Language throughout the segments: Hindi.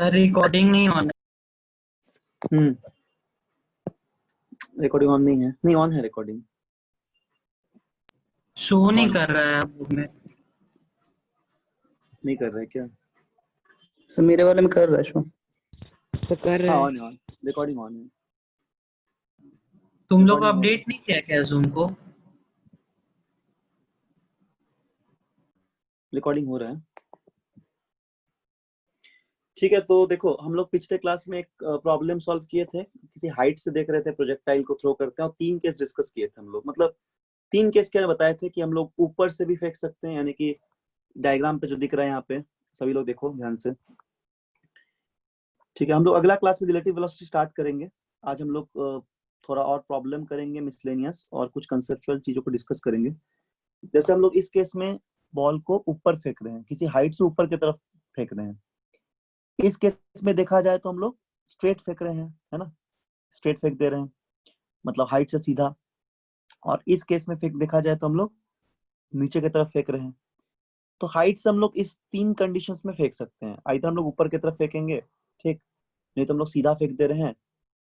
सर रिकॉर्डिंग नहीं ऑन है। रिकॉर्डिंग ऑन नहीं है? नहीं, ऑन है रिकॉर्डिंग। शो नहीं कर रहा है अब में। नहीं कर रहा है क्या? सर मेरे वाले में कर रहा है शो। तो कर रहे हाँ, हैं। ऑन है, ऑन। रिकॉर्डिंग ऑन है। तुम लोग recording अपडेट नहीं किया क्या जूम को? रिकॉर्डिंग हो रहा है। ठीक है, तो देखो हम लोग पिछले क्लास में एक प्रॉब्लम सॉल्व किए थे। किसी हाइट से देख रहे थे प्रोजेक्टाइल को थ्रो करते हैं, और 3 केस डिस्कस किए थे हम लोग। मतलब 3 केस क्या बताए थे कि हम लोग ऊपर से भी फेंक सकते हैं, यानी कि डायग्राम पे जो दिख रहा है यहाँ पे, सभी लोग देखो ध्यान से। ठीक है, हम लोग अगला क्लास में रिलेटिव वेलोसिटी स्टार्ट करेंगे। आज हम लोग थोड़ा और प्रॉब्लम करेंगे मिसलेनियस, और कुछ कंसेप्चुअल चीजों को डिस्कस करेंगे। जैसे हम लोग इस केस में बॉल को ऊपर फेंक रहे हैं, किसी हाइट से ऊपर की तरफ फेंक रहे हैं। इस केस में देखा जाए तो हम लोग स्ट्रेट फेंक रहे हैं, है ना, स्ट्रेट फेंक दे रहे हैं, मतलब हाइट से सीधा। और इस केस में फेंक देखा जाए तो हम लोग नीचे की तरफ फेंक रहे हैं। तो हाइट से हम लोग इस 3 कंडीशंस में फेंक सकते हैं। आइदर हम लोग ऊपर की तरफ फेंकेंगे, ठीक, नहीं तो हम लोग सीधा फेंक दे रहे हैं,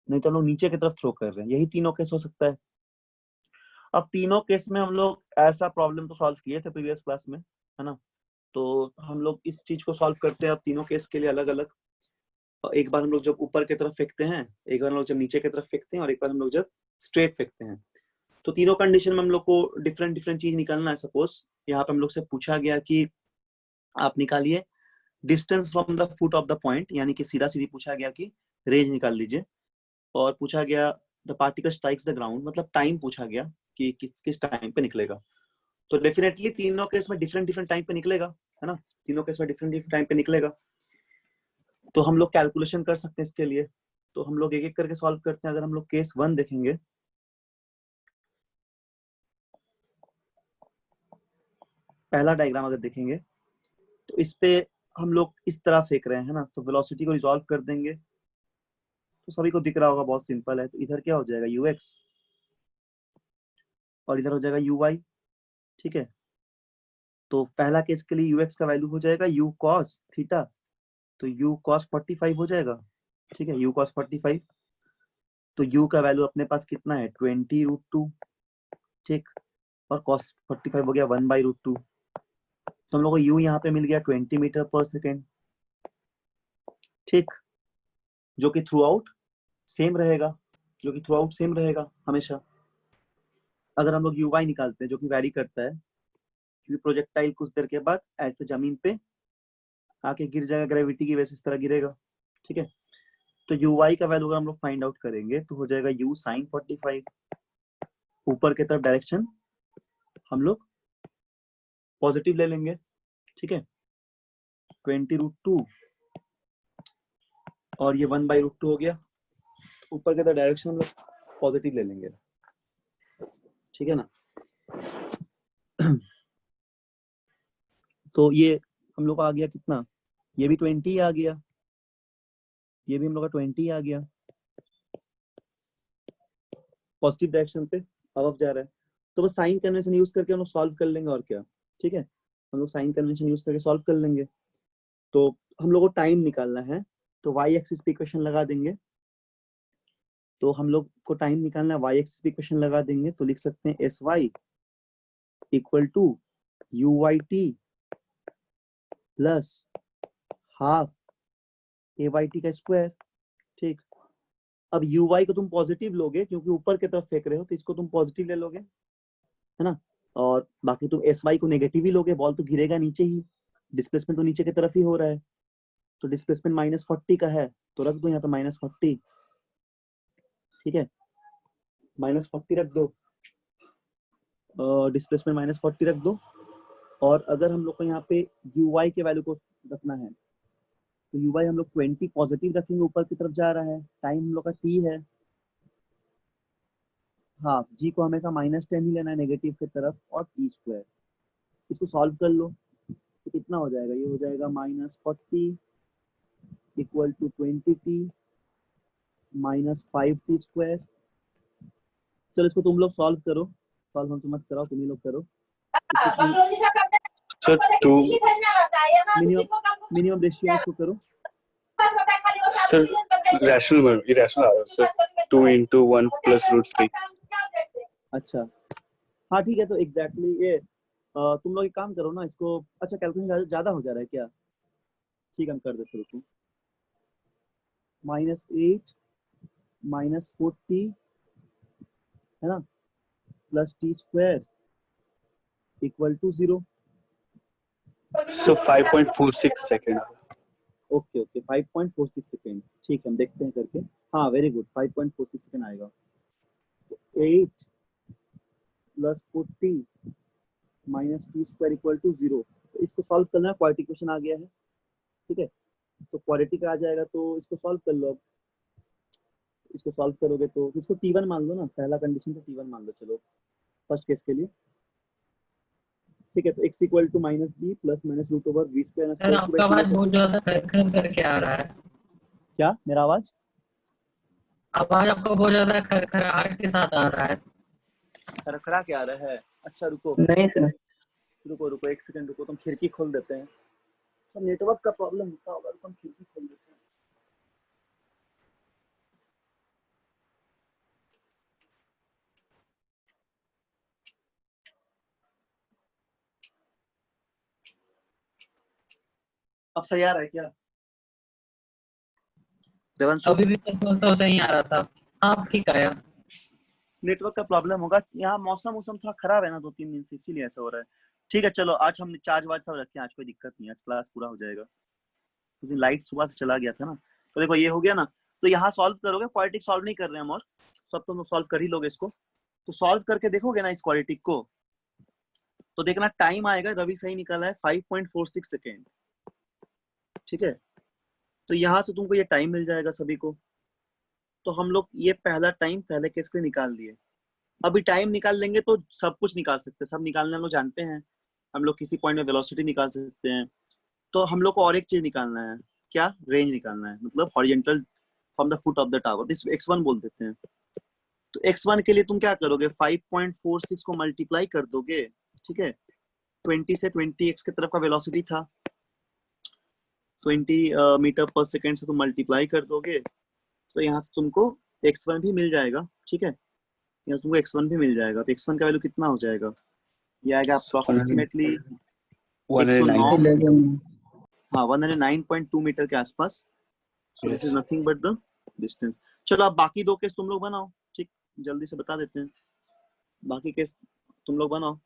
नहीं तो हम लोग नीचे की तरफ थ्रो कर रहे हैं। यही तीनों केस हो सकता है। अब तीनों केस में हम लोग ऐसा प्रॉब्लम तो सॉल्व किए थे प्रीवियस क्लास में, है ना। तो हम लोग इस चीज को सॉल्व करते हैं अब तीनों केस के लिए अलग अलग। एक बार हम लोग जब ऊपर की तरफ फेंकते हैं, एक बार हम लोग जब नीचे की तरफ फेंकते हैं, और एक बार हम लोग जब स्ट्रेट फेंकते हैं। तो तीनों कंडीशन में हम लोग को डिफरेंट डिफरेंट चीज निकालना है। सपोज यहाँ पे हम लोग से पूछा गया कि आप निकालिए distance from the foot of the point, यानी कि सीधा सीधी पूछा गया कि रेंज निकाल लीजिए। और पूछा गया the particle strikes the ground, मतलब टाइम पूछा गया कि किस टाइम पे निकलेगा। तो डेफिनेटली तीनों केस में डिफरेंट डिफरेंट टाइम पे निकलेगा, है ना। तीनों केस में डिफरेंट डिफरेंट टाइम पे निकलेगा। तो हम लोग कैलकुलेशन कर सकते हैं इसके लिए। तो हम लोग एक एक करके सॉल्व करते हैं। अगर हम लोग केस 1 देखेंगे, पहला डायग्राम अगर देखेंगे, तो इस पे हम लोग इस तरह फेंक रहे हैं ना, तो वेलोसिटी को रिजॉल्व कर देंगे। तो सभी को दिख रहा होगा, बहुत सिंपल है। तो इधर क्या हो जाएगा, ux, और इधर हो जाएगा uy। ठीक है, तो पहला केस के लिए ux का वैल्यू हो जाएगा u cos थीटा, तो u cos 45 हो जाएगा। ठीक है, u cos 45। तो u का वैल्यू अपने पास कितना है, 20√2। ठीक, और cos 45 हो गया 1/√2। तो हम लोग को u यहाँ पे मिल गया 20 मीटर पर सेकेंड। ठीक, जो कि थ्रू आउट सेम रहेगा, जो कि थ्रू आउट सेम रहेगा हमेशा। अगर हम लोग uy निकालते हैं, जो कि वैरी करता है, क्योंकि प्रोजेक्टाइल कुछ देर के बाद ऐसे जमीन पे आके गिर जाएगा, ग्रेविटी की वजह से इस तरह गिरेगा। ठीक है, तो uy का वैल्यू अगर हम लोग फाइंड आउट करेंगे तो हो जाएगा u sin 45। ऊपर की तरफ डायरेक्शन हम लोग पॉजिटिव ले लेंगे। ठीक है, 20√2 और ये 1/√2 हो गया। ऊपर की तरफ डायरेक्शन हम लोग पॉजिटिव ले लेंगे। ठीक है ना। तो ये हम लोग को आ गया कितना, ये भी 20 आ गया, ये भी हम लोग का 20 आ गया, पॉजिटिव डायरेक्शन पे अब जा रहा है। तो बस साइन कन्वेंशन यूज करके हम लोग सॉल्व कर लेंगे, और क्या। ठीक है, हम लोग साइन कन्वेंशन यूज करके सॉल्व कर लेंगे। तो हम लोग को टाइम निकालना है, तो y एक्सिस पे इक्वेशन लगा देंगे। तो हम लोग को टाइम निकालना है, y एक्सिस पे इक्वेशन लगा देंगे, तो लिख सकते हैं sy equal to uyt plus half ayt का स्क्वायर। ठीक, अब uy को तुम पॉजिटिव लोगे क्योंकि ऊपर की तरफ फेंक रहे हो, तो इसको तुम पॉजिटिव ले लोगे, है ना। और बाकी तुम sy को नेगेटिव ही लोगे, बॉल तो गिरेगा नीचे ही, डिस्प्लेसमेंट तो नीचे की तरफ ही हो रहा है। तो डिस्प्लेसमेंट -40 का है, तो रख दो यहाँ पे -40। ठीक है, -40 रख दो, डिस्प्लेसमेंट -40 रख दो। और अगर हम लोग को यहाँ पे uy के वैल्यू को रखना है, तो uy हम लोग 20 पॉजिटिव रखेंगे, ऊपर की तरफ जा रहा है, टाइम हम लोग का t है। हाँ, g को हमेशा -10 ही लेना है नेगेटिव की तरफ, और t²। इसको सॉल्व कर लो तो कितना हो जाएगा, ये हो जाएगा -40 इक्वल टू 20t -5t²। चलो इसको तुम लोग सॉल्व करो, सॉल्व हम तो मत कराओ, तुम ही लोग करो। सर 2 मिनिमम रेशियो इसको करो। सर रैशनल में इरेशनल आ रहा है सर 2 into 1 plus √3। अच्छा हाँ ठीक है, तो एग्जैक्टली ये तुम लोग एक काम करो ना इसको। अच्छा कैलकुलेशन ज्यादा हो जा रहा है क्या? ठीक है हम कर देते रुको। -8 -40 है ना plus t² equal to 0। So 5.46 second. Okay okay 5.46 second. ठीक है हम देखते हैं करके। हाँ वेरी गुड 5.46 सेकेंड आएगा। 8 plus 40 minus t² equal to 0। तो इसको सॉल्व करना है, क्वाड्रेटिक इक्वेशन आ गया है। ठीक है तो क्वाड्रेटिक आ जाएगा, तो इसको सॉल्व कर लो। अब इसको सॉल्व करोगे तो इसको t1 मान लो ना, पहला कंडीशन तो t1 मान लो। चलो फर्स्ट केस के लिए ठीक है, तो x equal to -b plus -√v²। Sir आपका आवाज बहुत ज्यादा खर करके आ रहा है। क्या मेरा आवाज? आवाज आपका बहुत ज्यादा खरखराहट के साथ आ रहा है। खरखरा के आ रहा है? अच्छा रुको नहीं सर। रुको रुको एक सेकंड रुको, तुम खिड़की खोल देते हैं। तो नेटवर्क का प्रॉब्लम होता होगा, तो हम खिड़की खोल देते हैं। अब सही आ रहा है क्या देवांशु? अभी भी तो सही आ रहा था। हाँ ठीक आया। नेटवर्क का प्रॉब्लम होगा, यहाँ मौसम थोड़ा खराब है ना 2-3 दिन से, इसीलिए ऐसा हो रहा है। ठीक है चलो आज हम चार्ज वार्ज सब रखे हैं, आज कोई दिक्कत नहीं है, आज क्लास पूरा हो जाएगा। उस दिन लाइट सुबह से चला गया था ना। तो देखो ये हो गया ना, तो यहाँ सॉल्व करोगे। क्वाड्रेटिक सॉल्व नहीं कर रहे हैं हम, और सब तुम सॉल्व कर ही लोगे इसको। तो सॉल्व करके देखोगे ना इस क्वाड्रेटिक को, तो देखना टाइम आएगा, रवि सही निकाला है 5.46 सेकेंड। ठीक है तो यहाँ से तुमको ये टाइम मिल जाएगा सभी को। तो हम लोग ये पहला टाइम पहले केस के लिए निकाल दिए। अभी टाइम निकाल लेंगे तो सब कुछ निकाल सकते हैं, सब निकालने हम लोग जानते हैं। हम लोग किसी पॉइंट में वेलोसिटी निकाल सकते हैं। तो हम लोग को और एक चीज निकालना है, क्या? रेंज निकालना है, मतलब horizontal from the foot of the tower, this x1 बोल देते हैं। तो x1 के लिए तुम क्या करोगे, 5.46 को मल्टीप्लाई कर दोगे। ठीक है 20 से 20x की तरफ का वेलोसिटी था, 20 मीटर पर सेकेंड से तुम मल्टीप्लाई कर दोगे, तो यहाँ से तुमको x1 भी मिल जाएगा। ठीक है यहाँ तुमको x1 भी मिल जाएगा। तो x1 का वैल्यू कितना हो जाएगा, ये आएगा अप्रोक्सीमेटली 109। हाँ 109.2 मीटर के आसपास। सो this is nothing but the distance. चलो अब बाकी दो केस तुम लोग बनाओ। ठीक जल्दी से बता देते हैं, बाकी केस तुम लोग बनाओ।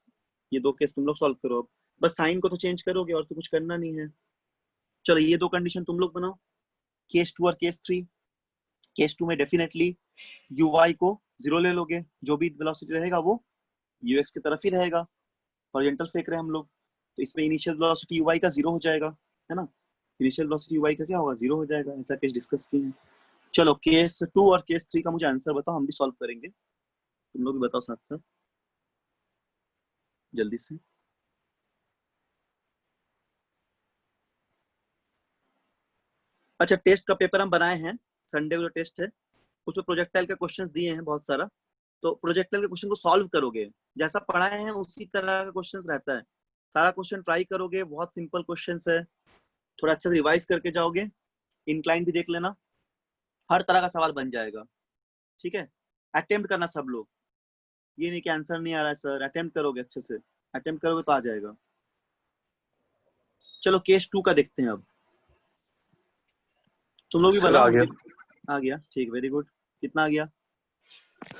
ये दो केस तुम लोग सॉल्व करो। अब बस साइन को तो चेंज करोगे, और तो कुछ करना नहीं है। चलो ये दो कंडीशन तुम लोग बनाओ, केस 2 और केस 3। केस 2 में डेफिनेटली ui को 0 ले लोगे, जो भी वेलोसिटी रहेगा वो ux की तरफ ही रहेगा। हॉरिजॉन्टल फेंक रहे हैं हम लोग, तो इसमें इनिशियल वेलोसिटी ui का 0 हो जाएगा, है ना। इनिशियल वेलोसिटी ui का क्या होगा, 0 हो जाएगा। ऐसा केस डिस्कस किए हैं। चलो केस 2 और केस 3 का मुझे आंसर बताओ, हम भी सॉल्व करेंगे। तुम लोग भी बताओ साथ साथ जल्दी से। अच्छा टेस्ट का पेपर हम बनाए हैं, संडे को जो टेस्ट है उसमें प्रोजेक्टाइल के क्वेश्चंस दिए हैं बहुत सारा। तो प्रोजेक्टाइल के क्वेश्चन को सॉल्व करोगे, जैसा पढ़ाए हैं उसी तरह का क्वेश्चंस रहता है। सारा क्वेश्चन ट्राई करोगे, बहुत सिंपल क्वेश्चंस है। थोड़ा अच्छे से रिवाइज करके जाओगे, इंक्लाइन भी देख लेना, हर तरह का सवाल बन जाएगा। ठीक है अटेम्प्ट करना सब लोग, ये नहीं कि आंसर नहीं आ रहा है सर, अटेम्प्ट करोगे अच्छे से, अटेम्प्ट करोगे तो आ जाएगा। चलो केस 2 का देखते हैं अब, तुम लोग भी सर बनाओ। आ गया आ गया ठीक, वेरी गुड। कितना आ गया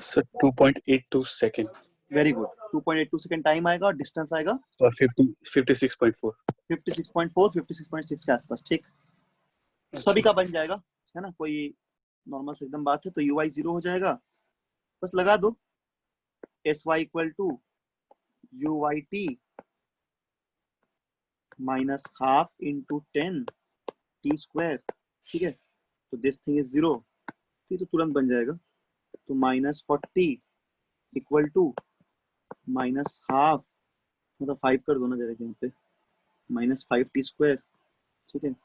sir 2.82 second very good. 2.82 second time आएगा, और डिस्टेंस आएगा और 56.4 56.4 56.6 के आसपास। ठीक सभी का बन जाएगा, है ना, कोई नॉर्मल से एकदम बात है। तो ui 0 हो जाएगा, बस लगा दो sy equal to uyt minus half into 10 t²। ठीक है तो दिस थिंग इज 0, ठीक तो तुरंत बन जाएगा। तो -40 इक्वल टू माइनस हाफ, मतलब 5 कर दो ना जरा यहाँ पे, -5 t²। ठीक है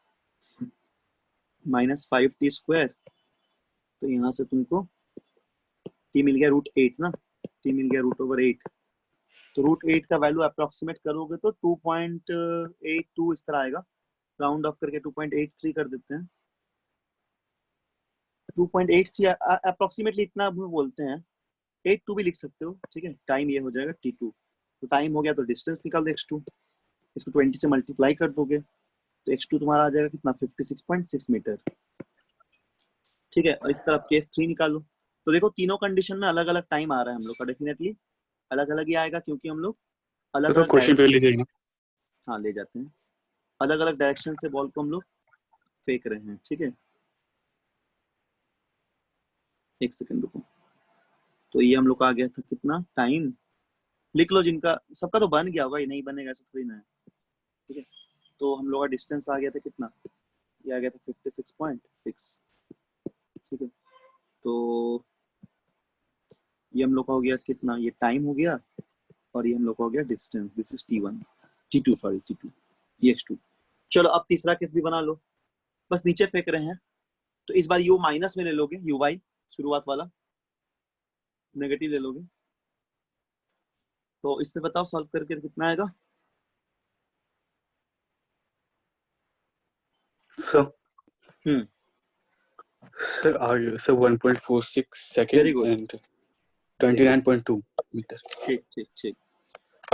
-5 t²। तो यहाँ से तुमको t मिल गया √8 ना, t मिल गया √8। तो √8 का वैल्यू अप्रोक्सीमेट करोगे तो 2.82 इस तरह आएगा। राउंड ऑफ करके 2.83 कर देते हैं। 2.83 अप्रोक्सीमेटली इतना हम बोलते हैं। 82 भी लिख सकते हो, ठीक है। टाइम ये हो जाएगा t2, तो टाइम हो गया तो डिस्टेंस निकाल दो x2, इसको 20 से मल्टीप्लाई कर दोगे तो x2 तुम्हारा आ जाएगा कितना 56.6 मीटर, ठीक है। और इस तरफ केस 3 निकालो। तो देखो तीनों कंडीशन में अलग अलग टाइम आ रहा है हम लोग का, डेफिनेटली अलग अलग ही आएगा क्योंकि हम लोग अलग तो अलग क्वेश्चन पे लिख देना। हाँ ले जाते हैं, अलग अलग डायरेक्शन से बॉल को हम लोग फेंक रहे हैं, ठीक है। एक सेकंड रुको। तो ये हम लोग का आ गया था कितना टाइम, लिख लो जिनका, सबका तो बन गया होगा, ये नहीं बनेगा ऐसा थोड़ी ना है, ठीक है। तो हम लोग का डिस्टेंस आ गया था कितना, ये आ गया था 56.6, ठीक है। तो ये हम लोग का हो गया कितना, ये टाइम हो गया और ये हम लोग का हो गया distance, this is t2 sorry t2, ये x2। चलो अब तीसरा केस भी बना लो, बस नीचे फेंक रहे हैं तो इस बार यू माइनस में ले लोगे, uy शुरुआत वाला नेगेटिव ले लोगे। तो इसमें बताओ सॉल्व करके कितना आएगा। सर सर आ गया sir 1.46 very second good, and 29.2 metre. ठीक ठीक ठीक,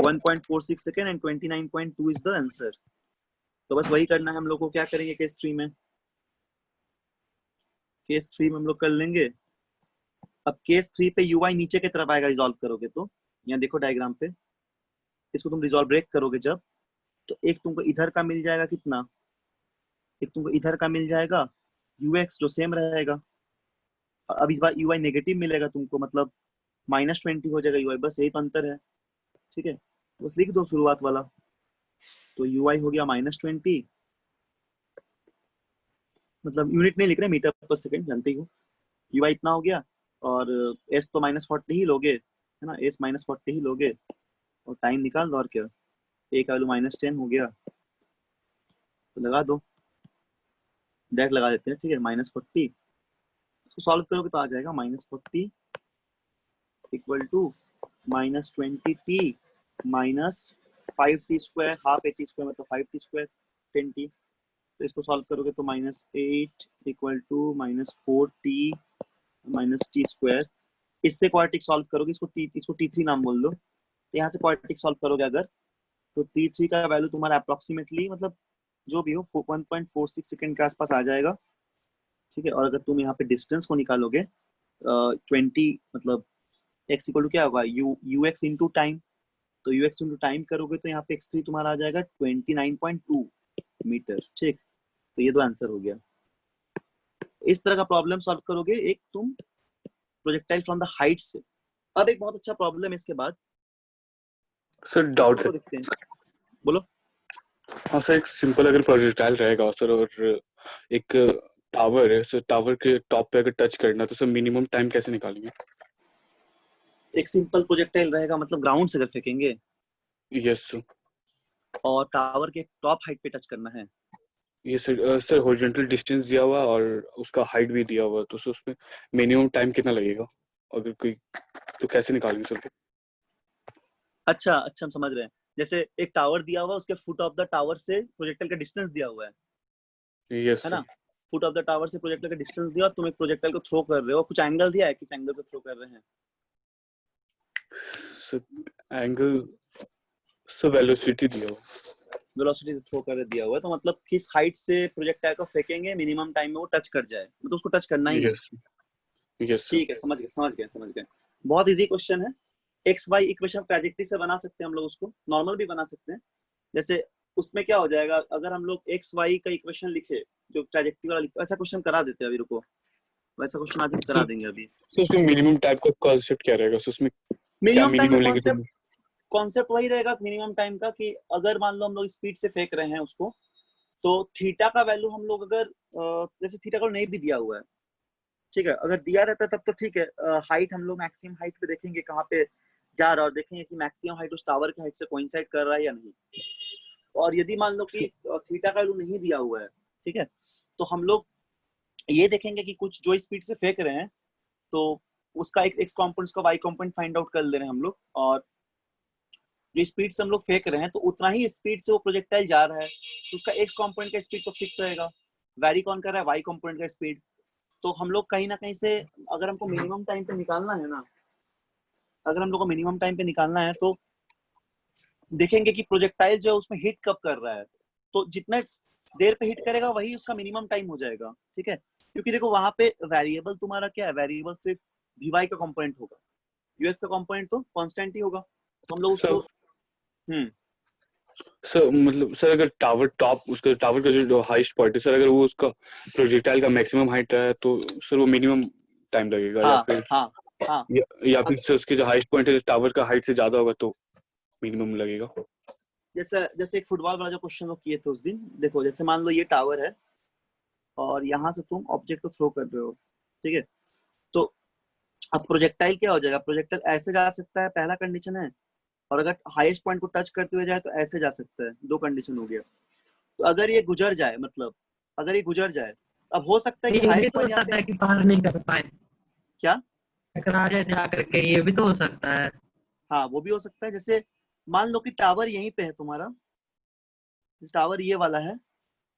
1.46 second and 29.2 is the answer. तो बस वही करना है हम लोग को। क्या करेंगे केस 3 में, केस 3 में हम लोग कर लेंगे। अब केस 3 पे ui नीचे की तरफ आएगा रिजॉल्व करोगे तो, यहाँ देखो डायग्राम पे, इसको तुम रिजॉल्व ब्रेक करोगे जब, तो एक तुमको इधर का मिल जाएगा कितना, एक तुमको इधर का मिल जाएगा ux जो सेम रहेगा, और अब इस बार ui नेगेटिव मिलेगा तुमको, मतलब -20 हो जाएगा ui, बस यही तो अंतर है, ठीक है। बस लिख दो शुरुआत वाला, तो ui हो गया -20, मतलब यूनिट नहीं लिख रहे, मीटर पर सेकंड जानते ही हो, ui इतना हो गया, और s तो -40 ही लोगे, है ना, s -40 ही लोगे, और टाइम निकाल दो, और क्या, a का वैल्यू -10 हो गया, तो लगा दो, डायरेक्ट लगा देते हैं, ठीक है। -40 इसको सॉल्व करोगे तो आ जाएगा -40 equal to -20t -5t² half at² मतलब 5t² 10t। तो इसको सॉल्व करोगे तो -8 इक्वल टू -4t -t²। इससे क्वाड्रेटिक सॉल्व करोगे, इसको t3 नाम बोल लो। तो यहाँ से क्वाड्रेटिक सॉल्व करोगे अगर, तो t3 का वैल्यू तुम्हारा अप्रोक्सीमेटली, मतलब जो भी हो 1.46 सेकंड के आसपास आ जाएगा, ठीक है। और अगर तुम यहाँ पे डिस्टेंस को निकालोगे 20, मतलब x इक्वल टू क्या होगा, ux इंटू टाइम, तो ux इंटू टाइम करोगे तो यहाँ पे x3 तुम्हारा आ जाएगा 29.2 मीटर, ठीक। तो ये दो आंसर हो गया। इस तरह का प्रॉब्लम सॉल्व करोगे एक तुम प्रोजेक्टाइल फ्रॉम द हाइट से। अब एक बहुत अच्छा प्रॉब्लम है इसके बाद, सर डाउट इसको है। देखते हैं, बोलो। हाँ सर, एक सिंपल अगर प्रोजेक्टाइल रहेगा सर, और एक टावर है सर, टावर के टॉप पे अगर टच करना तो सर मिनिमम टाइम कैसे निकालेंगे? एक सिंपल प्रोजेक्टाइल रहेगा मतलब ग्राउंड से अगर फेंकेंगे, यस सर। और टावर के टॉप हाइट पे टच करना है। ये सर सर हॉरिजॉन्टल डिस्टेंस दिया हुआ और उसका हाइट भी दिया हुआ, तो सर उसमें मिनिमम टाइम कितना लगेगा अगर कोई, तो कैसे निकालेंगे सर? अच्छा अच्छा, हम समझ रहे हैं। जैसे एक टावर दिया हुआ, उसके फुट ऑफ द टावर से प्रोजेक्टाइल का डिस्टेंस दिया हुआ यस है सर। ना। फुट ऑफ द टावर से प्रोजेक्टाइल का डिस्टेंस दिया, और तुम एक प्रोजेक्टाइल को थ्रो कर रहे हो, कुछ एंगल दिया है, किस एंगल से थ्रो कर रहे हैं। सर एंगल, सर वेलोसिटी दिया हुआ। वेलोसिटी से थ्रो कर दिया हुआ है, तो मतलब किस हाइट से प्रोजेक्टाइल को फेंकेंगे मिनिमम टाइम में वो टच कर जाए, मतलब उसको टच करना ही है। Yes yes sir. ठीक है, समझ गए समझ गए समझ गए। बहुत इजी क्वेश्चन है। एक्स वाई इक्वेशन ट्रैजेक्टरी से बना सकते हैं हम लोग, उसको नॉर्मल भी बना सकते हैं। जैसे उसमें क्या हो जाएगा, अगर हम लोग एक्स वाई का इक्वेशन लिखे जो ट्रैजेक्टरी वाला लिखे, ऐसा क्वेश्चन करा देते हैं अभी, रुको वैसा क्वेश्चन आज करा देंगे अभी। सर उसमें मिनिमम टाइप का कॉन्सेप्ट क्या रहेगा सर? उसमें क्या मिनिमम टाइम का मिनिमम लेंगे तो? कॉन्सेप्ट वही रहेगा मिनिमम टाइम का, कि अगर मान लो हम लोग स्पीड से फेंक रहे हैं उसको, तो थीटा का वैल्यू हम लोग अगर जैसे थीटा का नहीं भी दिया हुआ है, ठीक है, अगर दिया रहता है तब तो ठीक है। हाइट हम लोग मैक्सिमम हाइट पे देखेंगे कहाँ पे जा रहा है, और देखेंगे कि मैक्सिमम हाइट उस टावर की हाइट से कोइंसाइड कर रहा है या नहीं। और यदि मान लो कि थीटा का वैल्यू नहीं दिया हुआ है, ठीक है, तो हम लोग ये देखेंगे कि कुछ जो स्पीड से फेंक रहे हैं, तो उसका एक एक्स कॉम्पोनेंट का वाई कॉम्पोनेंट फाइंड आउट कर ले रहे हैं हम लोग, और जो स्पीड से हम लोग फेंक रहे हैं तो उतना ही स्पीड से वो प्रोजेक्टाइल जा रहा है, तो उसका एक्स कॉम्पोनेंट का स्पीड तो फिक्स रहेगा, वैरी कौन कर रहा है, वाई कॉम्पोनेंट का स्पीड। तो हम लोग कहीं ना कहीं से अगर हमको मिनिमम टाइम पे निकालना है ना, अगर हम लोग को मिनिमम टाइम पे निकालना है तो देखेंगे कि प्रोजेक्टाइल जो है उसमें हिट कब कर रहा है, तो जितना देर पे हिट करेगा वही उसका मिनिमम टाइम हो जाएगा, ठीक है। क्योंकि देखो वहां पे वेरिएबल तुम्हारा क्या है, वेरिएबल सिर्फ वी का कंपोनेंट होगा, यूएक्स का कंपोनेंट तो कांस्टेंट ही होगा, तो हम लोग उसको सर मतलब सर अगर टावर टॉप उसका टावर का जो हाईएस्ट पॉइंट है सर, अगर वो उसका प्रोजेक्टाइल का मैक्सिमम हाइट है तो सर वो मिनिमम टाइम लगेगा, या फिर हाँ या फिर सर उसके जो हाईएस्ट पॉइंट है टावर का हाइट से ज्यादा होगा तो मिनिमम लगेगा। जैसे एक फुटबॉल वाला जो क्वेश्चन लोग किए थे उस दिन, देखो जैसे मान लो ये टावर है और यहाँ से तुम ऑब्जेक्ट को थ्रो कर रहे हो, ठीक है। तो अब प्रोजेक्टाइल क्या हो जाएगा, प्रोजेक्टाइल ऐसे जा सकता है, पहला कंडीशन है, और अगर हाईएस्ट पॉइंट को टच करते हुए जाए तो ऐसे जा सकता है, दो कंडीशन हो गया। तो अगर ये गुजर जाए, मतलब अगर ये गुजर जाए, अब हो सकता है कि ये भी हाईएस्ट तो हो पॉइंट यहाँ सकता पे है कि पार नहीं कर पाए, क्या, टकरा जाए जा करके, ये भी तो हो सकता है। हाँ वो भी हो सकता है। जैसे मान लो कि टावर यहीं पे है तुम्हारा, टावर ये वाला है,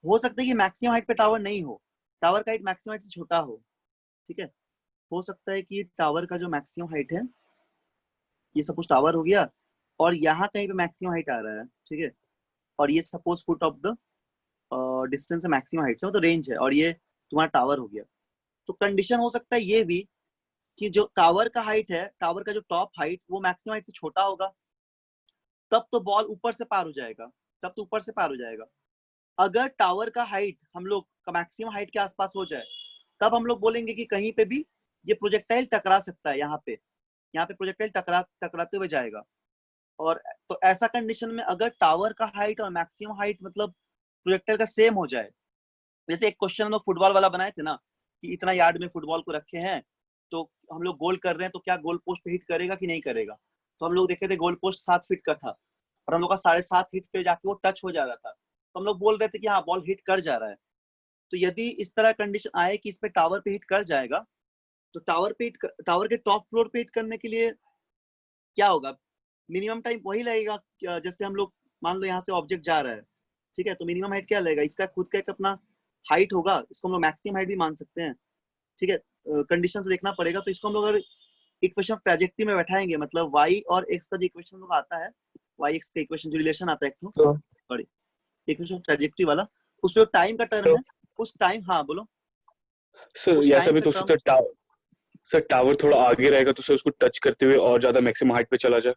हो सकता है कि मैक्सिमम हाइट पे टावर नहीं हो, टावर का हाइट मैक्सिमम हाइट से छोटा हो, ठीक है। हो सकता है कि टावर का जो मैक्सिमम हाइट है, ये सपोज टावर हो गया और यहाँ कहीं पे मैक्सिमम हाइट आ रहा है, ठीक है, और ये suppose foot of the distance है मैक्सिमम हाइट से, मतलब रेंज है, और ये तुम्हारा टावर हो गया। तो कंडीशन हो सकता है ये भी कि जो टावर का हाइट है, टावर का जो टॉप हाइट वो मैक्सिमम हाइट से छोटा होगा, तब तो बॉल ऊपर से पार हो जाएगा, तब तो ऊपर से पार हो जाएगा। अगर टावर का हाइट हम लोग का मैक्सिमम हाइट के आसपास हो जाए, तब हम लोग बोलेंगे कि कहीं पे भी ये प्रोजेक्टाइल टकरा सकता है, यहाँ पे प्रोजेक्टाइल टकराते हुए जाएगा। और तो ऐसा कंडीशन में अगर टावर का हाइट और मैक्सिमम हाइट मतलब प्रोजेक्टाइल का सेम हो जाए, जैसे एक क्वेश्चन हम लोग फुटबॉल वाला बनाए थे ना, कि इतना यार्ड में फुटबॉल को रखे हैं, तो हम लोग गोल कर रहे हैं, तो क्या गोल पोस्ट पे हिट करेगा कि नहीं करेगा। तो हम लोग देखे थे गोल पोस्ट 7 फीट का था और हम लोग का 7.5 फीट पे जाके वो टच हो जा रहा था, तो हम लोग बोल रहे थे कि हाँ बॉल हिट कर जा रहा है। तो यदि इस तरह कंडीशन आए कि इस पे टावर पे हिट कर जाएगा, तो टावर के टॉप फ्लोर पे हिट करने के लिए क्या होगा, मिनिमम टाइम वही लगेगा। जैसे हम लोग मान लो यहाँ से ऑब्जेक्ट जा रहा है, ठीक है, तो मिनिमम हाइट क्या लगेगा, इसका खुद का एक अपना हाइट होगा, इसको हम लोग मैक्सिमम हाइट भी मान सकते हैं, ठीक है। कंडीशन से देखना पड़ेगा। तो इसको हम लोग अगर इक्वेशन ऑफ ट्रेजेक्टरी में बैठाएंगे, मतलब y और x का जो इक्वेशन लोग आता है, y x का इक्वेशन जो रिलेशन आता है, तो सॉरी इक्वेशन ऑफ ट्रेजेक्टरी वाला, उसमें टाइम का टर्म है, उस टाइम, हाँ बोलो, सर उस ऐसा टाइम भी का तो टर्म, सकता है सर टावर थोड़ा आगे रहेगा तो सर उसको टच करते हुए और ज्यादा मैक्सिमम हाइट पे चला जाए।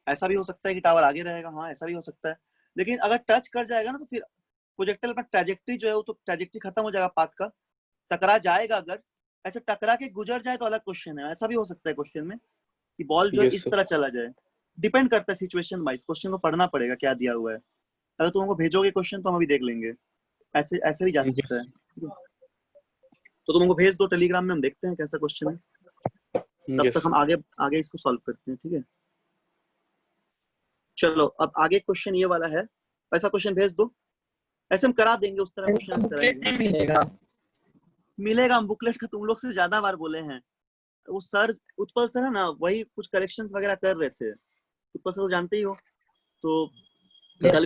ऐसा भी हो सकता है कि टावर आगे रहेगा, हाँ ऐसा भी हो सकता है। लेकिन अगर टच कर जाएगा ना, तो फिर प्रोजेक्टाइल अपना ट्रेजेक्टरी जो है वो तो ट्रेजेक्टरी खत्म हो जाएगा पाथ का, टकरा जाएगा। अगर ऐसे टकरा के गुजर जाए तो अलग क्वेश्चन है, ऐसा भी हो सकता है क्वेश्चन में कि बॉल जो है यस इस सर। तरह चला जाए। डिपेंड करता है सिचुएशन वाइज, क्वेश्चन को पढ़ना पड़ेगा क्या दिया हुआ है। अगर तुम हमको भेजोगे क्वेश्चन तो हम अभी देख लेंगे, ऐसे ऐसे भी जा सकता यस है। तो तुम हमको भेज दो टेलीग्राम में, हम देखते हैं कैसा क्वेश्चन है, तब तक यस हम आगे आगे इसको सॉल्व करते हैं, ठीक है। चलो अब आगे क्वेश्चन ये वाला है, ऐसा क्वेश्चन भेज दो, ऐसे हम करा देंगे, उस तरह क्वेश्चन बुकलेट कराएंगे। नहीं मिलेगा। मिलेगा, हम बुकलेट का तुम लोग से ज्यादा बार बोले हैं। वो सर उत्पल सर है ना, वही कुछ करेक्शंस वगैरह कर रहे थे, उत्पल सर को जानते ही हो। तो यस सर।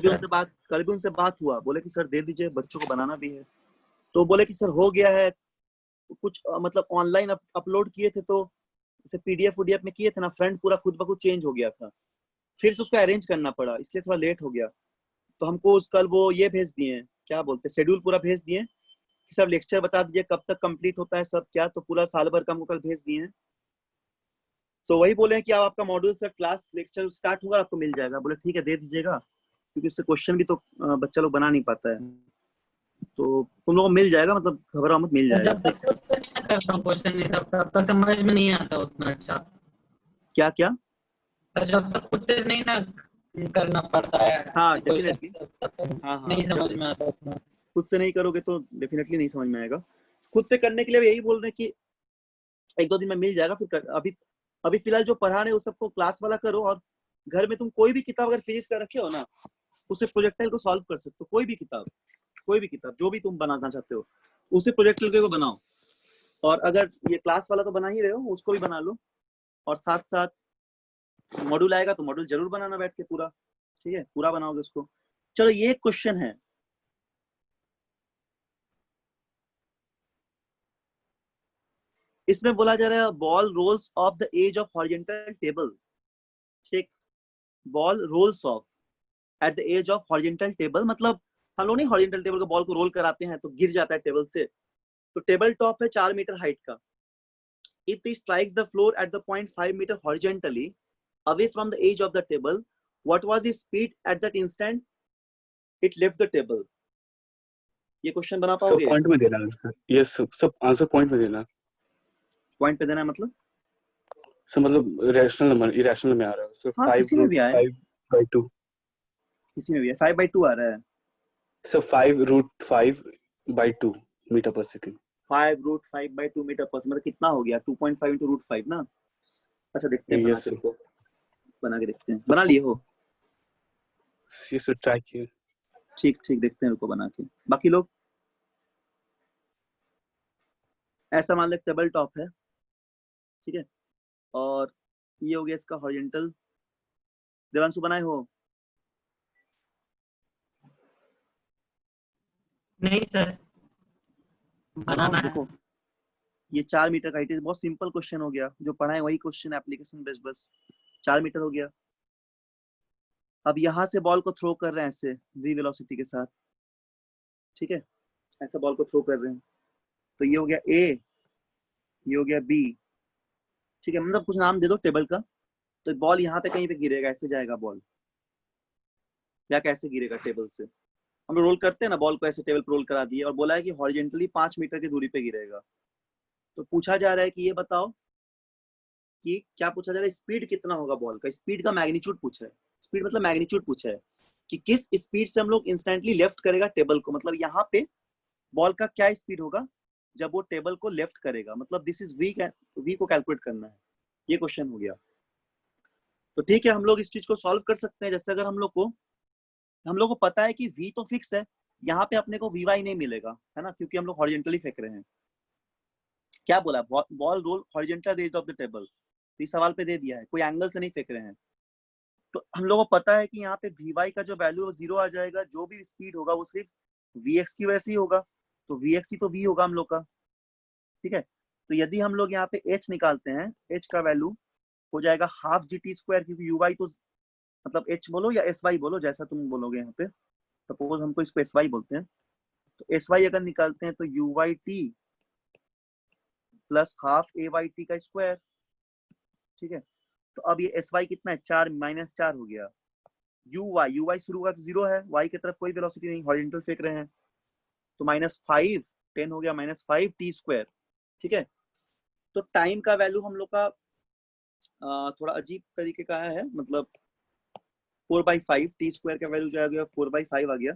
कल भी उनसे बात हुआ, बोले कि सर दे दीजिए, बच्चों को बनाना भी है। तो बोले कि सर हो गया है कुछ, मतलब ऑनलाइन अपलोड किए थे, तो जैसे पीडीएफ में किए थे ना, फ्रंट पूरा खुद ब खुद चेंज हो गया था, फिर से उसको अरेंज करना पड़ा, इसलिए थोड़ा लेट हो गया। तो हमको उस कल वो ये भेज दिए, क्या बोलते हैं, शेड्यूल पूरा भेज दिए कि सब लेक्चर बता दीजिए कब तक कंप्लीट होता है सब, क्या तो पूरा साल भर का हमको कल भेज दिए हैं। तो वही बोले कि अब आपका module sir class lecture start होगा आपको मिल जाएगा। बोले ठीक है दे दीजिएगा, क्योंकि उससे क्वेश्चन भी तो बच्चा लोग बना नहीं पाता है, तो तुम लोगों को मिल जाएगा, मतलब घबराओ मत, मिल तो जाएगा, जब ठीक। तक खुद से नहीं करता हूँ क्वेश्चन ये सब, तब तक समझ में नहीं आता उतना अच्छा। क्या क्या, तो जब तक खुद से नहीं ना करना पड़ता है हाँ क्वेश्चन डेफिनेटली, सब, तब तक हाँ नहीं जब समझ में आता उतना। खुद से नहीं करोगे तो डेफिनेटली नहीं समझ में आएगा। खुद से करने के लिए यही बोल रहे हैं कि एक दो दिन में मिल जाएगा, फिर अभी अभी फिलहाल जो पढ़ा रहे हैं वो सबको क्लास वाला करो, और घर में तुम कोई भी किताब अगर फिजिक्स का रखे हो ना, उसे प्रोजेक्टाइल को सॉल्व कर सकते हो, कोई भी किताब जो भी तुम बनाना चाहते हो उसे प्रोजेक्टाइल को बनाओ। और अगर ये क्लास वाला तो बना ही रहे हो, उसको भी बना लो, और साथ साथ मॉड्यूल आएगा तो मॉड्यूल जरूर बनाना बैठ के पूरा, ठीक है, पूरा बनाओगे उसको। चलो ये क्वेश्चन है, इसमें बोला जा रहा है ball rolls off the edge of horizontal table. ठीक, ball rolls off at the edge of horizontal table, मतलब हम लोग नहीं हॉरिजॉन्टल टेबल को बॉल को रोल कराते हैं तो गिर जाता है टेबल से। तो टेबल टॉप है 4 मीटर हाइट का। If it strikes the floor at the point 5 meter horizontally away from the edge of the table, what was its speed at that instant it left the table? ये क्वेश्चन बना सब पाओगे? पॉइंट में देना है सर। यस सब आंसर पॉइंट में देना। पॉइंट पे देना है मतलब? सर मतलब रैशनल नंबर इरेशनल में आ रहा है सर। हाँ, 5 किसी में भी आए, 5/2 किसी में भी है। 5/2 आ रहा है। सर 5√5/2 मीटर पर सेकंड। 5√5/2 मीटर पर मतलब कितना हो गया? 2.5 into √5 ना। अच्छा देखते हैं बना यस के, सर। रुको बना के देखते हैं। बना लिए हो? ये सर ट्राई किए। ठीक ठीक, देखते हैं, रुको बना के। बाकी लोग ऐसा मान ले टेबल टॉप है, ठीक है, और ये हो गया इसका हॉरिजॉन्टल। देवांशु बनाए हो? नहीं सर, बनाना है। देखो ये 4 मीटर का हाइट है। बहुत सिंपल क्वेश्चन हो गया, जो पढ़ा है वही क्वेश्चन, एप्लीकेशन बेस्ड, बस 4 मीटर हो गया। अब यहाँ से बॉल को थ्रो कर रहे हैं ऐसे v वेलोसिटी के साथ, ठीक है, ऐसा बॉल को थ्रो कर रहे हैं। तो ये हो गया a, ये हो गया b, ठीक है, मतलब कुछ नाम दे दो टेबल का। तो बॉल यहाँ पे कहीं पे गिरेगा, ऐसे जाएगा बॉल, या कैसे गिरेगा टेबल से? हम लोग रोल करते हैं ना बॉल को, ऐसे टेबल पर रोल करा दिए और बोला है कि हॉरिजॉन्टली 5 मीटर की दूरी पे गिरेगा। तो पूछा जा रहा है कि ये बताओ कि क्या पूछा जा रहा है, स्पीड कितना होगा बॉल का। स्पीड का मैग्नीट्यूड पूछा है। स्पीड मतलब मैग्नीट्यूड पूछा है कि किस स्पीड से हम लोग इंस्टेंटली लेफ्ट करेगा टेबल को, मतलब यहाँ पे बॉल का क्या स्पीड होगा जब वो टेबल को लेफ्ट करेगा, मतलब दिस इज वी को कैलकुलेट करना है। ये क्वेश्चन हो गया। तो ठीक है, हम लोग इस चीज को सॉल्व कर सकते हैं। जैसे अगर हम लोग को पता है कि v तो फिक्स है, यहाँ पे अपने को vy नहीं मिलेगा, है ना, क्योंकि हम लोग हॉरिजॉन्टली फेंक रहे हैं। क्या बोला? Ball roll horizontal edge of the table. तो इस सवाल पे दे दिया है, कोई एंगल से नहीं फेंक रहे हैं। तो हम लोगों को पता है कि यहाँ पे vy का जो वैल्यू है वो 0 आ जाएगा। जो भी स्पीड होगा वो सिर्फ vx की वजह से ही होगा। तो vx ही तो v होगा हम लोग का, ठीक है। तो यदि हम लोग यहाँ पे h निकालते हैं, h का वैल्यू हो जाएगा हाफ GT², क्योंकि uy तो मतलब h बोलो या sy बोलो, जैसा तुम बोलोगे। यहाँ पे सपोज हमको इसको sy बोलते हैं, तो sy अगर निकालते हैं तो uyt प्लस हाफ ayt का स्क्वायर, ठीक है। तो अब ये sy कितना है? 4 -4 हो गया। uy शुरू का तो 0 है, y की तरफ कोई वेलोसिटी नहीं, हॉरिजॉन्टल फेंक रहे हैं। तो -5 10 हो गया, -5t², ठीक है। तो टाइम का वैल्यू हम लोग का थोड़ा अजीब तरीके का है, मतलब 4/5 t² का वैल्यू जो आ गया 4/5 आ गया,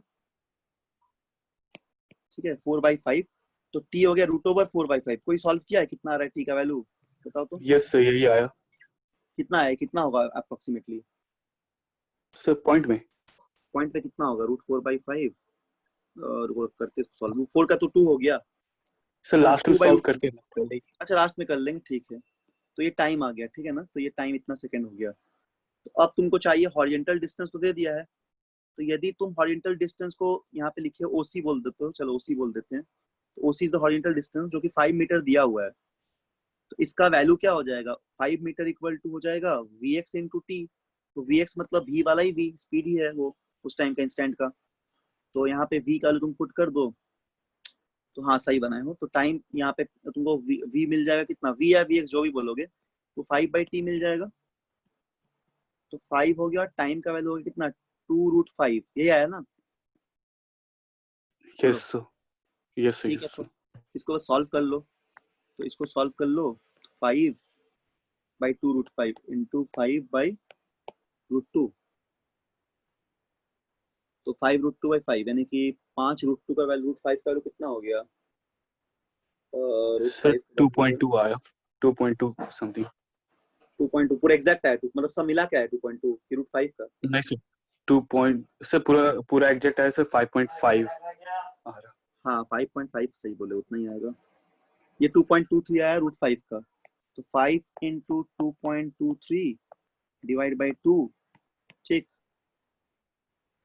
ठीक है, 4/5। तो t हो गया √4/5। कोई सॉल्व किया है? कितना आ रहा है t का वैल्यू बताओ तो। यस सर यही आया कितना है, कितना होगा अप्रोक्सीमेटली? सर पॉइंट में। पॉइंट पे कितना होगा? √4/5 और वो करते सॉल्व। 4 का तो 2 हो गया सर है ना, लास्ट टू 2 बाई। सॉल्व करते हैं पहले। अच्छा लास्ट में कर लेंगे, ठीक है। तो ये टाइम आ गया, ठीक है ना, तो ये टाइम इतना सेकंड हो गया। तो अब तुमको चाहिए हॉरिजॉन्टल डिस्टेंस, तो दे दिया है। तो यदि तुम हॉरिजॉन्टल डिस्टेंस को यहाँ पे लिखे ओसी बोल देते हो, चलो ओसी बोल देते हैं। तो ओसी इज द हॉरिजॉन्टल डिस्टेंस, जो कि 5 मीटर दिया हुआ है। तो इसका वैल्यू क्या हो जाएगा? 5 मीटर इक्वल टू हो जाएगा vx इंटू टी। तो vx मतलब v वाला ही v, स्पीड ही है वो उस टाइम का, इंस्टेंट का। तो यहाँ पे v का वैल्यू तुम पुट कर दो, तो हाँ सही बनाए हो। तो टाइम यहाँ पे तुमको v मिल जाएगा कितना, v या vx जो भी बोलोगे, तो 5/t मिल जाएगा। तो 5 हो गया, टाइम का वैल्यू हो गया कितना, 2√5। यही आया ना? यस सर यस ठीक है, सर। तो इसको बस सॉल्व कर लो। तो इसको सॉल्व कर लो, 5/2√5 इंटू 5/√2। तो 5√2/5 यानी कि 5√2 का वैल्यू, √5 का वैल्यू कितना हो गया? सर √5 2.2 आया 2.2 समथिंग। 2.2 पूरा एग्जैक्ट आया? मतलब सब मिला क्या है 2.2 कि √5 का? नहीं सर 2 पॉइंट सर पूरा एग्जैक्ट आया सर 5.5 आ रहा। हाँ 5.5 सही बोले, उतना ही आएगा। ये 2.23 आया √5 का। तो 5 इंटू 2.23 डिवाइड बाई 2, ठीक।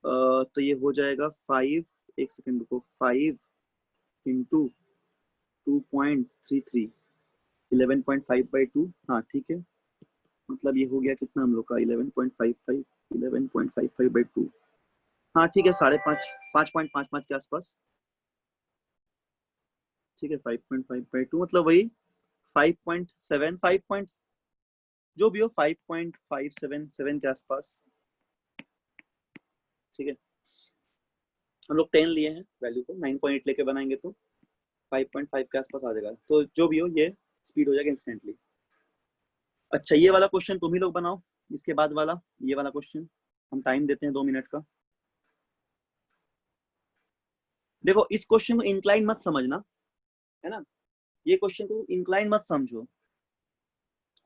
तो ये हो जाएगा 5, एक सेकेंड रुको, 5 इंटू 2.33 11.5/2, हाँ ठीक है, मतलब ये हो गया कितना हम लोग का 11.55/2, हाँ ठीक है, 5.55 के आसपास, ठीक है। 5.5/2 मतलब वही 5.7 जो भी हो 5.577 के आसपास, ठीक है। हम लोग 10 लिए हैं वैल्यू को, 9.8 लेके बनाएंगे तो 5.5 के आसपास आ जाएगा, तो जो भी हो ये स्पीड हो जाएगा इंस्टेंटली। अच्छा ये वाला क्वेश्चन तुम ही लोग बनाओ, इसके बाद वाला ये वाला क्वेश्चन हम टाइम देते हैं 2 मिनट का। देखो इस क्वेश्चन को इंक्लाइन मत समझना, है ना, ये क्वेश्चन को इंक्लाइन मत समझो,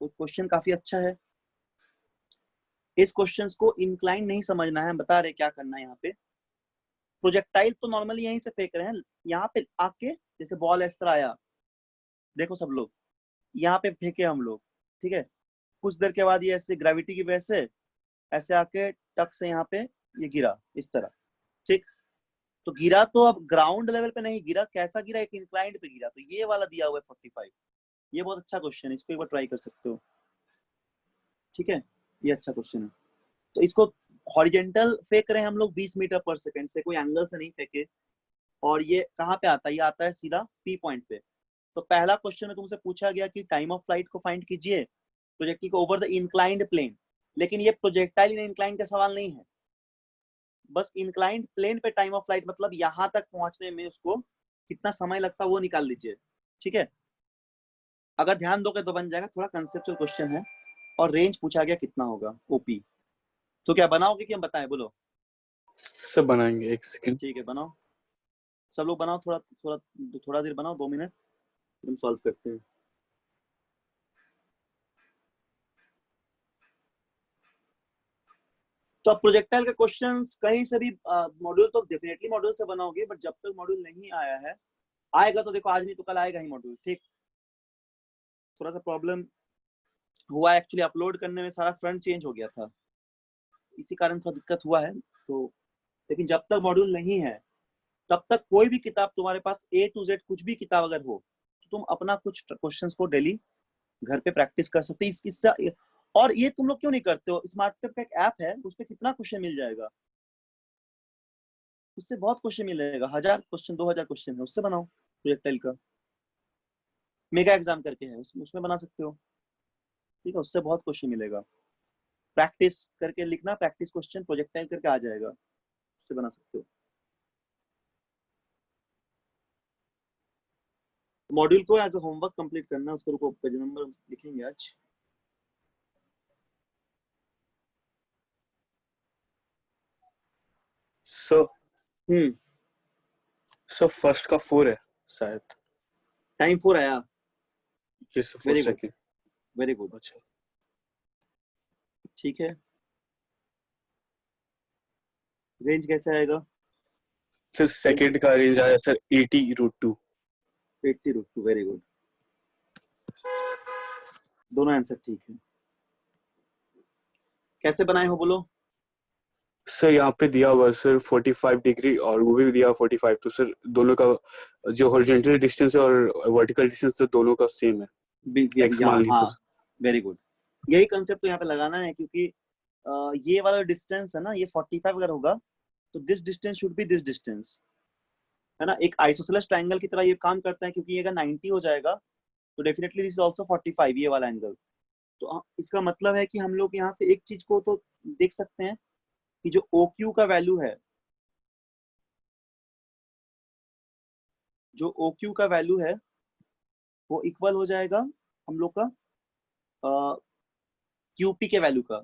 क्वेश्चन काफी अच्छा है, इस क्वेश्चंस को इंक्लाइन नहीं समझना है। हम बता रहे क्या करना है यहाँ पे। प्रोजेक्टाइल तो नॉर्मली यहीं से फेंक रहे हैं, यहाँ पे आके जैसे बॉल इस तरह आया, देखो सब लोग यहाँ पे फेंके हम लोग, ठीक है, कुछ देर के बाद ये ऐसे ग्रेविटी की वजह से ऐसे आके टक से यहाँ पे ये गिरा इस तरह, ठीक। तो गिरा तो अब ग्राउंड लेवल पे नहीं गिरा, कैसा गिरा, एक इंक्लाइंड पे गिरा, तो ये वाला दिया हुआ है 45। ये बहुत अच्छा क्वेश्चन है, इसको एक बार ट्राई कर सकते हो, ठीक है, ये अच्छा क्वेश्चन है। तो इसको हॉरिजेंटल फेंक रहे हैं हम लोग 20 मीटर पर सेकंड से, कोई एंगल से नहीं फेंके, और ये कहाँ पे आता है, ये आता है सीधा पी पॉइंट पे। तो पहला क्वेश्चन में तुमसे पूछा गया कि टाइम ऑफ फ्लाइट को फाइंड कीजिए प्रोजेक्टाइल को ओवर द इंक्लाइंड प्लेन, लेकिन ये प्रोजेक्टाइल इन इंक्लाइंड का सवाल नहीं है, बस इंक्लाइंड प्लेन पे टाइम ऑफ फ्लाइट मतलब यहाँ तक पहुंचने में उसको कितना समय लगता है वो निकाल लीजिए, ठीक है। अगर ध्यान दोगे तो बन जाएगा, थोड़ा कंसेप्चुअल क्वेश्चन है, और रेंज पूछा गया कितना होगा ओपी। तो क्या बनाओगे कि हम बताएं, बोलो। सब बनाएंगे, एक सेकंड। ठीक है बनाओ, सब लोग बनाओ, थोड़ा थोड़ा थोड़ा देर बनाओ, 2 मिनट, हम सॉल्व करते हैं। तो आप प्रोजेक्टाइल के क्वेश्चंस कहीं से भी मॉड्यूल तो डेफिनेटली मॉड्यूल से बनाओगे, बट जब तक मॉड्यूल नहीं आया है, आएगा तो देखो आज नहीं तो कल आएगा ही मॉड्यूल, ठीक। थोड़ा सा प्रॉब्लम हुआ एक्चुअली, अपलोड करने में सारा फ्रंट चेंज हो गया था, इसी कारण थोड़ा दिक्कत हुआ है। तो लेकिन जब तक मॉड्यूल नहीं है तब तक कोई भी किताब तुम्हारे पास A to Z कुछ भी किताब अगर हो तो तुम अपना कुछ क्वेश्चंस को डेली घर पे प्रैक्टिस कर सकते हो। इससे और ये तुम लोग क्यों नहीं करते हो, स्मार्ट पेप का एक ऐप है, उस पर कितना क्वेश्चन मिल जाएगा, उससे बहुत क्वेश्चन मिलेगा, 1000 क्वेश्चन 2000 क्वेश्चन है, उससे बनाओ। प्रोजेक्टाइल का मेगा एग्जाम करके है, उसमें बना सकते हो, ठीक है, उससे बहुत क्वेश्चन मिलेगा। प्रैक्टिस करके लिखना, प्रैक्टिस क्वेश्चन प्रोजेक्टाइल करके आ जाएगा, उससे बना सकते हो। मॉड्यूल को एज अ होमवर्क कंप्लीट करना, उसको रुको पेज नंबर लिखेंगे आज। सो फर्स्ट का 4 है शायद, टाइम 4 आया, ये very good second. Very good, अच्छा ठीक है। रेंज कैसे आएगा, फिर सेकंड का रेंज आया सर 80√2। 80√2, वेरी गुड, दोनों आंसर ठीक है। कैसे बनाए हो बोलो। सर यहाँ पे दिया हुआ सर 45 डिग्री और वो भी दिया 45, तो सर दोनों का जो हॉरिजॉन्टल डिस्टेंस है और वर्टिकल डिस्टेंस तो दोनों का सेम है, एक्स मान ली हाँ सर। वेरी गुड, यही कंसेप्ट तो यहाँ पे लगाना है, क्योंकि ये वाला डिस्टेंस है ना, ये 45 अगर होगा तो this distance should be this distance, है ना, एक आइसोसेलेस ट्रायंगल की तरह ये काम करता है, क्योंकि अगर 90 हो जाएगा तो डेफिनेटली दिस इज आल्सो 45, ये वाला एंगल। तो इसका मतलब है कि हम लोग यहाँ से एक चीज को तो देख सकते हैं कि जो OQ का वैल्यू है, जो OQ का वैल्यू है वो इक्वल हो जाएगा हम लोग का QP के वैल्यू का,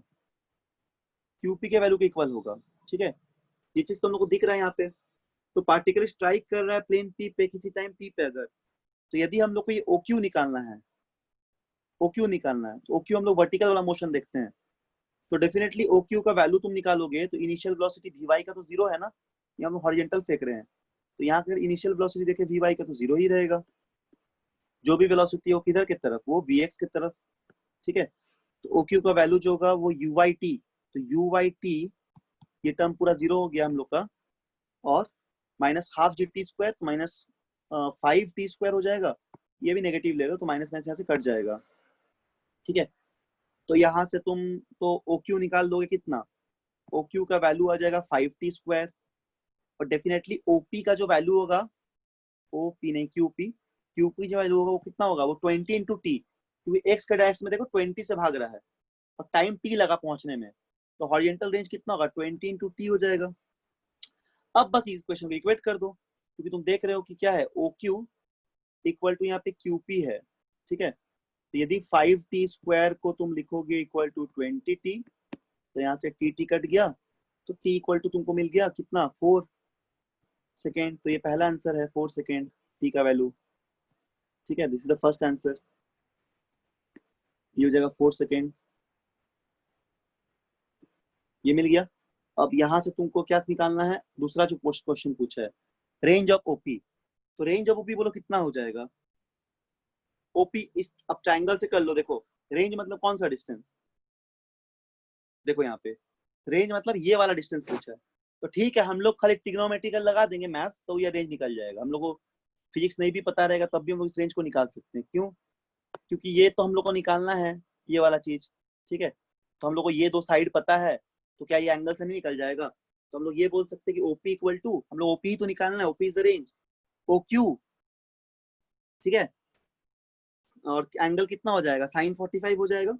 QP के वैल्यू के इक्वल होगा, ठीक है। ये चीज तो हम लोग को दिख रहा है यहाँ पे। तो पार्टिकल स्ट्राइक कर रहा है प्लेन P पे किसी टाइम P पे, अगर तो यदि हम लोग को ये OQ निकालना है, OQ निकालना है, तो OQ हम लोग वर्टिकल वाला मोशन देखते हैं, तो डेफिनेटली OQ का वैल्यू तुम निकालोगे तो इनिशियल वेलोसिटी Vy का तो 0 है ना, ये हम लोग हॉरिजॉन्टल फेंक रहे हैं, तो यहाँ अगर इनिशियल वेलोसिटी देखे Vy का तो 0 ही रहेगा, जो भी वेलोसिटी हो किधर की तरफ, वो Vx की तरफ, ठीक है। तो OQ का वैल्यू जो होगा वो UYT, तो UYT ये टर्म पूरा 0 हो गया हम लोग का, और -12 GT² -5 T² हो जाएगा, ये भी नेगेटिव ले रहे हो तो माइनस माइनस यहाँ से कट जाएगा, ठीक है। तो यहाँ से तुम तो ओ क्यू निकाल दोगे कितना, ओ क्यू का वैल्यू आ जाएगा 5t², और डेफिनेटली ओपी का जो वैल्यू होगा, ओपी नहीं क्यूपी, क्यूपी जो वैल्यू होगा वो कितना होगा, वो 20 इंटू टी, क्योंकि एक्स का डायरेक्शन में देखो 20 से भाग रहा है और टाइम टी लगा पहुंचने में, तो हॉरिजॉन्टल रेंज कितना होगा, 20 इंटू टी हो जाएगा। अब बस इस क्वेश्चन को इक्वेट कर दो, क्योंकि तुम देख रहे हो कि क्या है, ओ क्यू इक्वल टू यहाँ पे क्यूपी है, ठीक है। तो यदि 5t² को तुम लिखोगे इक्वल टू 20t, तो यहाँ से टी कट गया, तो t इक्वल टू तुमको मिल गया कितना, 4 सेकेंड। तो ये पहला आंसर है 4 सेकेंड t का वैल्यू, ठीक है। This is the first answer, ये हो जाएगा 4 सेकेंड, ये मिल गया। अब यहाँ से तुमको क्या निकालना है, दूसरा जो क्वेश्चन पूछा है, रेंज ऑफ ओपी। तो रेंज ऑफ ओपी बोलो कितना हो जाएगा, ओपी इस अब ट्रायंगल से कर लो, देखो रेंज मतलब कौन सा डिस्टेंस, देखो यहाँ पे रेंज मतलब ये वाला डिस्टेंस पूछा है। तो ठीक है, हम लोग खाली ट्रिग्नोमेट्रिकल लगा देंगे मैथ्स, तो ये रेंज निकल जाएगा। हम लोग को फिजिक्स नहीं भी पता रहेगा तब भी हम लोग इस रेंज को निकाल सकते हैं। क्यों, क्योंकि ये तो हम लोग को निकालना है, ये वाला चीज, ठीक है। तो हम लोग को ये दो साइड पता है, तो क्या ये एंगल से नहीं निकल जाएगा। तो हम लोग ये बोल सकते हैं कि ओपी इक्वल टू, हम लोग ओपी ही तो निकालना है, OP is the range, O Q, ठीक है। और एंगल कितना हो जाएगा, sin 45 हो जाएगा,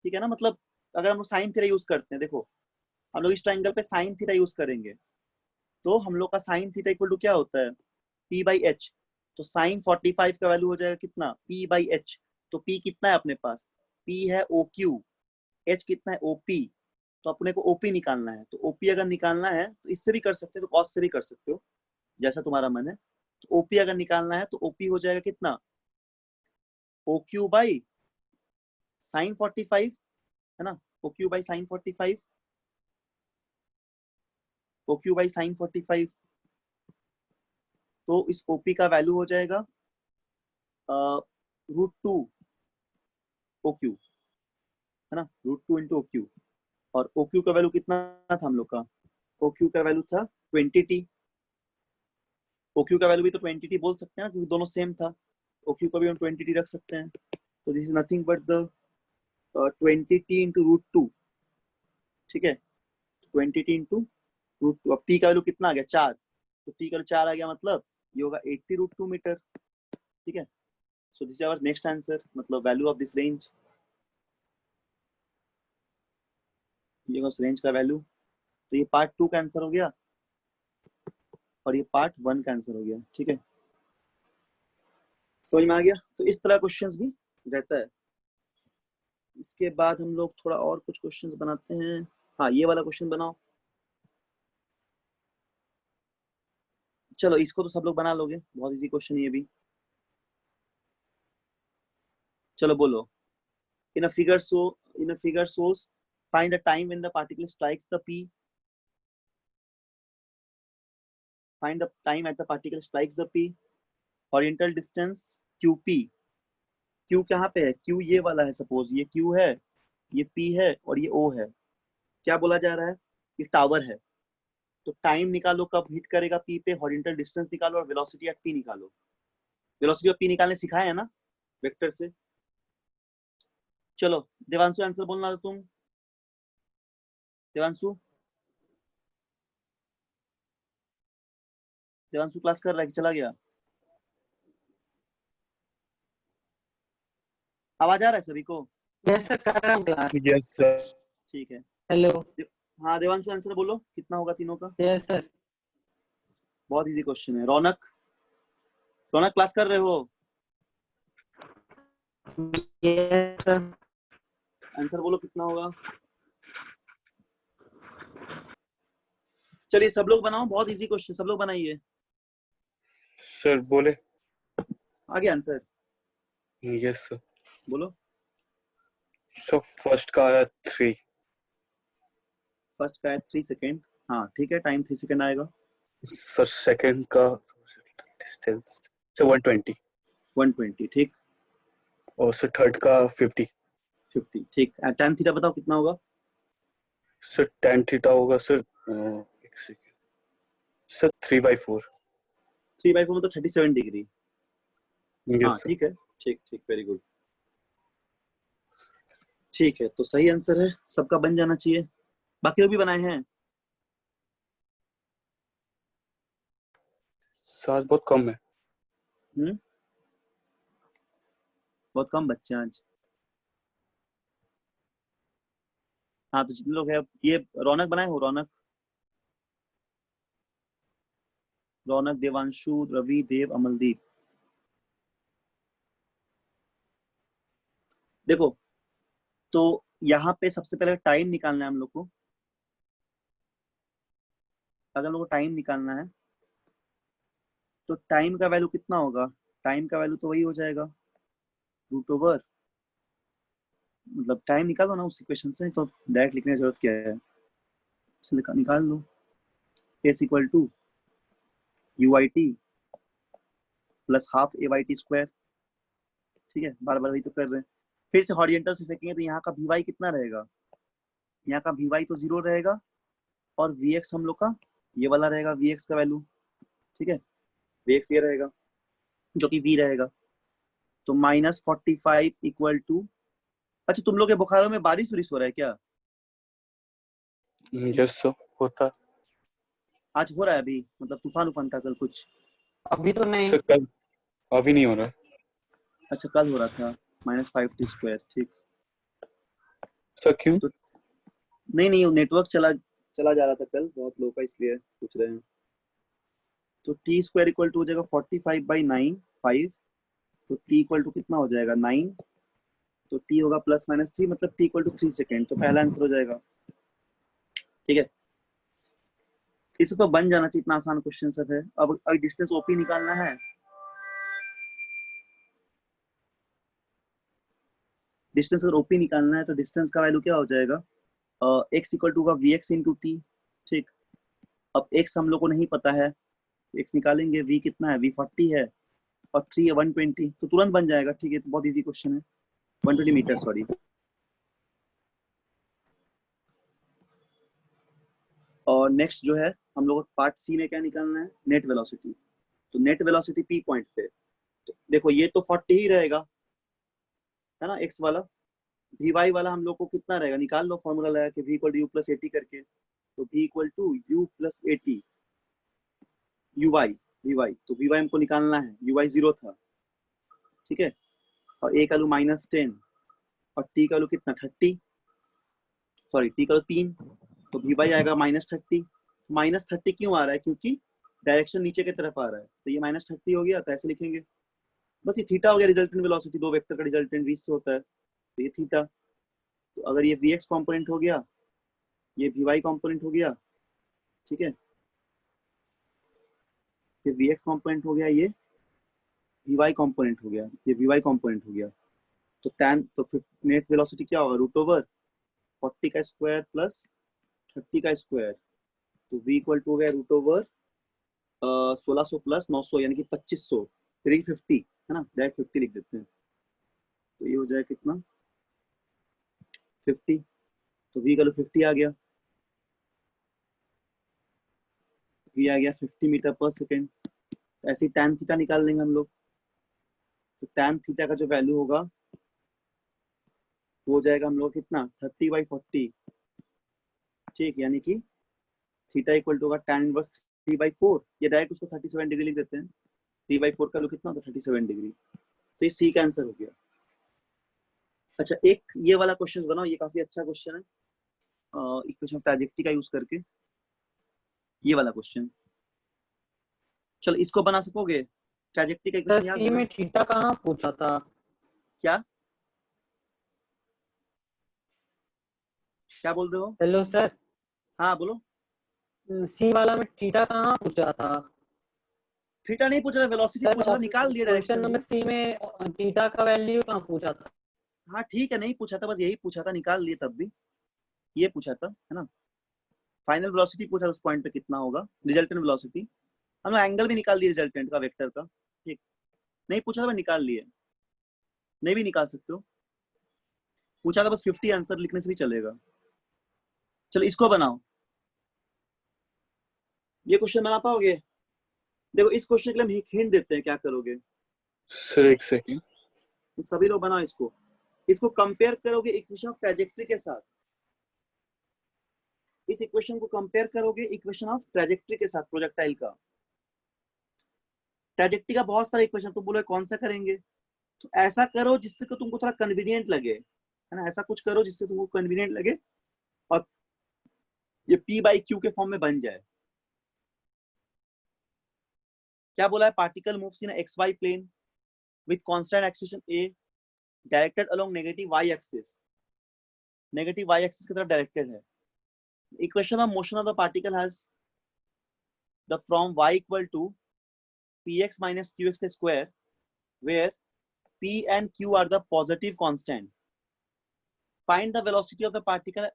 ठीक है ना। मतलब अगर हम लोग साइन थीटा यूज करते हैं, देखो हम लोग इस ट्रायंगल पे साइन थीटा यूज करेंगे, तो हम लोग का साइन थीटा इक्वल टू क्या होता है, p/h। तो sin 45 का वैल्यू हो जाएगा कितना, p/h। तो p कितना है अपने पास, p है OQ, h कितना है OP। तो अपने को OP निकालना है, तो OP अगर निकालना है तो इससे भी कर सकते हो, तो cos से भी कर सकते हो, जैसा तुम्हारा मन है। तो OP अगर निकालना है तो OP हो जाएगा कितना, OQ बाई sin 45, है ना, OQ by sin 45, OQ by sin 45। तो इस OP का वैल्यू हो जाएगा √2 OQ, है ना, √2 इंटू OQ। और OQ का वैल्यू कितना था हम लोग का, OQ का वैल्यू था 20t। OQ का वैल्यू भी तो 20t बोल सकते हैं ना, क्योंकि दोनों सेम था। OQ को भी हम 20t रख सकते हैं। तो this is nothing but the 20t into √2, ठीक है। 20t into √2। अब t का वैल्यू कितना आ गया, 4, तो t का वैल्यू 4 आ गया, मतलब ये होगा 80 √2 मीटर, ठीक है। So this is our next answer, मतलब वैल्यू ऑफ दिस रेंज, ये उस रेंज का वैल्यू। तो ये पार्ट 2 का आंसर हो गया और ये पार्ट 1 का आंसर हो गया, ठीक है। समझ में आ गया। तो इस तरह क्वेश्चंस भी रहता है। इसके बाद हम लोग थोड़ा और कुछ क्वेश्चंस बनाते हैं। हाँ, ये वाला क्वेश्चन बनाओ। चलो इसको तो सब लोग बना लोगे, बहुत इजी क्वेश्चन ये भी। चलो बोलो, in a figure shows find the time when the particle strikes the P, find the time at the particle strikes the P, horizontal distance QP। Q कहाँ पे है, Q ये वाला है, सपोज ये Q है, ये P है और ये O है। क्या बोला जा रहा है, ये टावर है। तो टाइम निकालो कब हिट करेगा P पे, हॉरिजॉन्टल डिस्टेंस निकालो और वेलोसिटी एट P निकालो। वेलोसिटी ऑफ P निकालने सिखाया है ना वेक्टर से। चलो देवांशु आंसर बोलना तुम, देवांशु। देवांशु क्लास कर रहा है कि चला गया, आवाज आ रहा है सभी को। यस सर, कर रहा हूँ क्लास। Yes sir. ठीक है। हेलो। हाँ देवांशु आंसर बोलो कितना होगा तीनों का। Yes sir. बहुत इजी क्वेश्चन है। रौनक, रौनक क्लास कर रहे हो, यस सर। आंसर बोलो कितना होगा। चलिए सब लोग बनाओ, बहुत इजी क्वेश्चन, सब लोग बनाइए। सर बोले। आगे आंसर यस सर। बोलो। सो फर्स्ट का आया 3। फर्स्ट का है 3 सेकेंड, हाँ ठीक है, टाइम 3 सेकेंड आएगा। सर सेकंड का डिस्टेंस सर 120। 120 ठीक। और सर थर्ड का 50। 50 ठीक। tan थीटा बताओ कितना होगा। सर tan थीटा होगा सर एक सेकेंड सर 3/4। 3/4 मतलब 37 डिग्री। यस हाँ सर। ठीक है, ठीक ठीक, वेरी गुड। ठीक है, तो सही आंसर है, सबका बन जाना चाहिए। बाकी वो भी बनाए हैं? आज बहुत कम है। बहुत कम बच्चे हैं आज। हाँ तो जितने लोग हैं, ये रौनक बनाए हो? रौनक, रौनक, देवांशु, रवि, देव, अमलदीप। देखो, तो यहाँ पे सबसे पहले टाइम निकालना है हम लोग को। अगर हम लोग को टाइम निकालना है तो टाइम का वैल्यू कितना होगा? टाइम का वैल्यू तो वही हो जाएगा रूट ओवर, मतलब टाइम निकालो ना उस इक्वेशन से, तो डायरेक्ट लिखने की जरूरत क्या है, उसे निकाल लो। S equal to u i t plus half a y t square. ठीक है, बार बार वही तो कर रहे हैं। फिर से हॉरिजेंटल से फेंकेंगे तो यहाँ का वी वाई कितना रहेगा? यहाँ का वी वाई तो 0 रहेगा, और वी एक्स हम लोग का ये वाला रहेगा, वी एक्स का वैल्यू। ठीक है, वी एक्स ये रहेगा जो कि वी रहेगा। तो -45 इक्वल टू, अच्छा तुम लोग के बोकारो में बारिश उरिश हो रहा है क्या? यस सर, होता है। आज हो रहा है अभी, मतलब तूफान उफान था कल कुछ? अभी तो नहीं। सर कल, अभी नहीं हो रहा है। अच्छा कल हो रहा था, -5t स्क्वायर, ठीक। सर क्यों? तो नहीं नहीं, नेटवर्क चला चला जा रहा था कल बहुत लो का, इसलिए पूछ रहे हैं। तो टी स्क्वायर इक्वल टू हो जाएगा 45/9, 5। तो टी इक्वल टू कितना हो जाएगा? 9। तो टी होगा +-3, मतलब टी इक्वल टू 3 सेकेंड। तो पहला आंसर हो जाएगा। ठीक है, इसे तो बन जाना चाहिए, इतना आसान क्वेश्चन सब है। अब डिस्टेंस ओपी निकालना है। डिस्टेंस अगर ओपी निकालना है तो डिस्टेंस का वैल्यू क्या हो जाएगा? एक्स इक्वल टू का वी एक्स इंटू टी। ठीक, अब एक्स हम लोग को नहीं पता है, एक्स निकालेंगे। वी कितना है? वी 40 है, और 3 है 120, तो तुरंत बन जाएगा। ठीक है, तो बहुत इजी क्वेश्चन है। 120 मीटर, सॉरी। और नेक्स्ट जो है, हम लोग पार्ट सी में क्या निकालना है? Net velocity. तो नेट वेलोसिटी पी पॉइंट पे, तो देखो ये तो 40 ही रहेगा, है ना, एक्स वाला। वी वाई वाला हम लोग को कितना रहेगा? निकाल लो, फॉर्मूला लगा के, v equal to u plus a t करके। तो v equal to u plus a t, u y, v y. तो वी वाई हमको निकालना है, यू वाई 0 था। ठीक है, और ए का वैल्यू -10, और टी का वैल्यू कितना? 30, सॉरी टी का वैल्यू 3। तो वी वाई आएगा -30। -30 क्यों आ रहा है? क्योंकि डायरेक्शन नीचे की तरफ आ रहा है, तो ये -30 हो गया, तो ऐसे लिखेंगे। बस ये थीटा हो गया रिजल्टेंट वेलोसिटी, दो वेक्टर का रिजल्टेंट 20 से होता है, तो ये थीटा। तो अगर ये वी एक्स कॉम्पोनेंट हो गया, ये वी वाई कॉम्पोनेंट हो गया। ठीक है, ये वी एक्स कॉम्पोनेंट हो गया, ये वी वाई कॉम्पोनेंट हो गया, ये वी वाई कॉम्पोनेंट हो गया। तो tan, तो फिर नेट वेलोसिटी क्या होगा? रूट ओवर 40 का स्क्वायर प्लस 30 का स्क्वायर। तो v इक्वल टू हो गया रूट ओवर 1600 प्लस 900, यानी कि 2500, 350, है ना, डायरेक्ट 50 लिख देते हैं। तो ये हो जाएगा कितना? 50। तो v का 50 आ गया, v आ गया 50 मीटर पर सेकेंड। ऐसे ही tan थीटा निकाल लेंगे हम लोग। तो tan थीटा का जो वैल्यू होगा वो हो जाएगा हम लोग कितना? 30/40। ठीक, यानी कि थीटा इक्वल टू होगा tan इनवर्स 3/4, ये डायरेक्ट उसको 37 डिग्री लिख देते हैं। 3/4 का लोग कितना होता है? 37 डिग्री। तो ये सी का आंसर हो गया। अच्छा, एक ये वाला क्वेश्चन बनाओ, ये काफी अच्छा क्वेश्चन है, इक्वेशन ट्रैजेक्टरी का यूज करके। ये वाला क्वेश्चन, चलो इसको बना सकोगे? ट्रैजेक्टरी का सर इक्वेशन याद सी है ना? में थीटा कहाँ पूछा था? क्या क्या बोल रहे हो? हेलो सर, हाँ बोलो। सी वाला में थीटा कहाँ पूछा था? थीटा नहीं पूछा था, वेलोसिटी सर पूछा था, निकाल दिया क्वेश्चन डायरेक्शन नंबर में। सी में थीटा का वैल्यू कहाँ पूछा था? हाँ ठीक है, नहीं पूछा था, बस यही पूछा था, निकाल लिए तब भी। ये पूछा था, है ना। फाइनल वेलोसिटी पूछा था, उस पॉइंट पे कितना होगा रिजल्टेंट वेलोसिटी। हम लोग एंगल भी निकाल दिए रिजल्टेंट का, वेक्टर का। ठीक, नहीं पूछा था, मैं निकाल लिए। नहीं भी निकाल सकते हो। पूछा था बस 50, आंसर लिखने से भी चलेगा। चलो इसको बनाओ। ये क्वेश्चन बना पाओगे? देखो इस क्वेश्चन के लिए हम हिंट देते हैं, क्या करोगे? सर एक सेकेंड। सभी लोग बनाओ इसको कंपेयर करोगे इक्वेशन ऑफ ट्रैजेक्टरी के साथ। इस इक्वेशन को कंपेयर करोगे इक्वेशन ऑफ ट्रैजेक्टरी के साथ, प्रोजेक्टाइल का। ट्रैजेक्टरी का बहुत सारे इक्वेशन, तो बोलो कौन सा करेंगे? तो ऐसा करो जिससे कि तुमको थोड़ा कन्वीनियंट लगे, है ना। ऐसा कुछ करो जिससे तुमको कन्वीनियंट लगे और ये P/Q के फॉर्म में बन जाए। क्या बोला है? Particle moves in XY plane with constant acceleration a directed along negative y axis. Negative y axis की तरफ डायरेक्टेड है। Equation of motion of the particle has the from y equal to px minus qx के square, where p and q are the positive constant. Find the velocity of the particle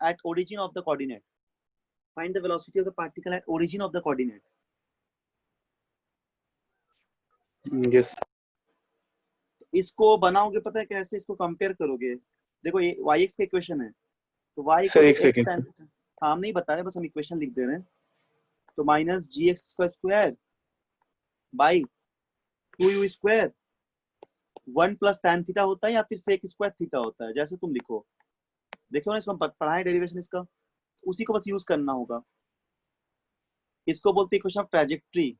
at origin of the coordinate. Find the velocity of the particle at origin of the coordinate. Yes. इसको बनाओगे, पता है कैसे? इसको कंपेयर करोगे। देखो ये y(x) का इक्वेशन है, तो y सर एक x सेकेंड tan सर। हाँ, हम नहीं बता रहे, बस हम इक्वेशन लिख दे रहे हैं। तो minus gx² by 2u square 1 plus tan theta होता है या फिर sec स्क्वायर थीटा होता है, जैसे तुम लिखो। देखो ना, इसको हम पढ़ाए डेरिवेशन इसका, उसी को बस यूज करना होगा। इसको बोलते हैं इक्वेशन ऑफ ट्रैजेक्टरी,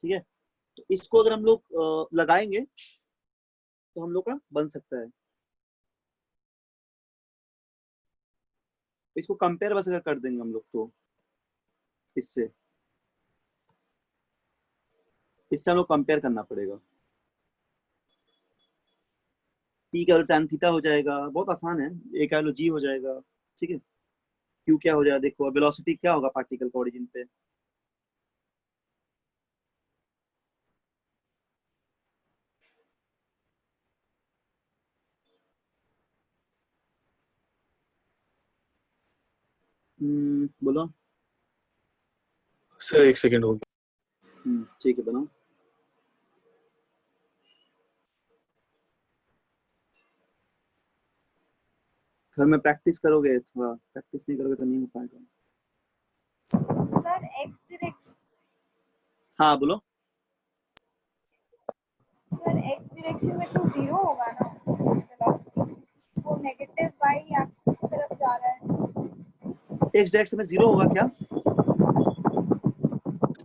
ठीक है। तो इसको अगर हम लोग लगाएंगे तो हम लोग का बन सकता है। इसको कंपेयर बस अगर कर देंगे हम लोग तो इससे हम लोग कंपेयर करना पड़ेगा। P का वैल्यू tan थीटा हो जाएगा, बहुत आसान है। A का वैल्यू g हो जाएगा, ठीक है। Q क्या हो जाएगा देखो, वेलोसिटी क्या होगा पार्टिकल का ओरिजिन पे। बोलो। सर एक सेकेंड हो गया। ठीक है, बनाओ। घर में प्रैक्टिस करोगे, थोड़ा प्रैक्टिस नहीं करोगे तो नहीं हो पाएगा। सर एक्स डायरेक्शन, हाँ बोलो। सर एक्स डायरेक्शन में तो जीरो होगा ना वेलोसिटी, वो नेगेटिव वाई एक्सिस की तरफ जा रहा है। एक्स डायरेक्शन में जीरो होगा क्या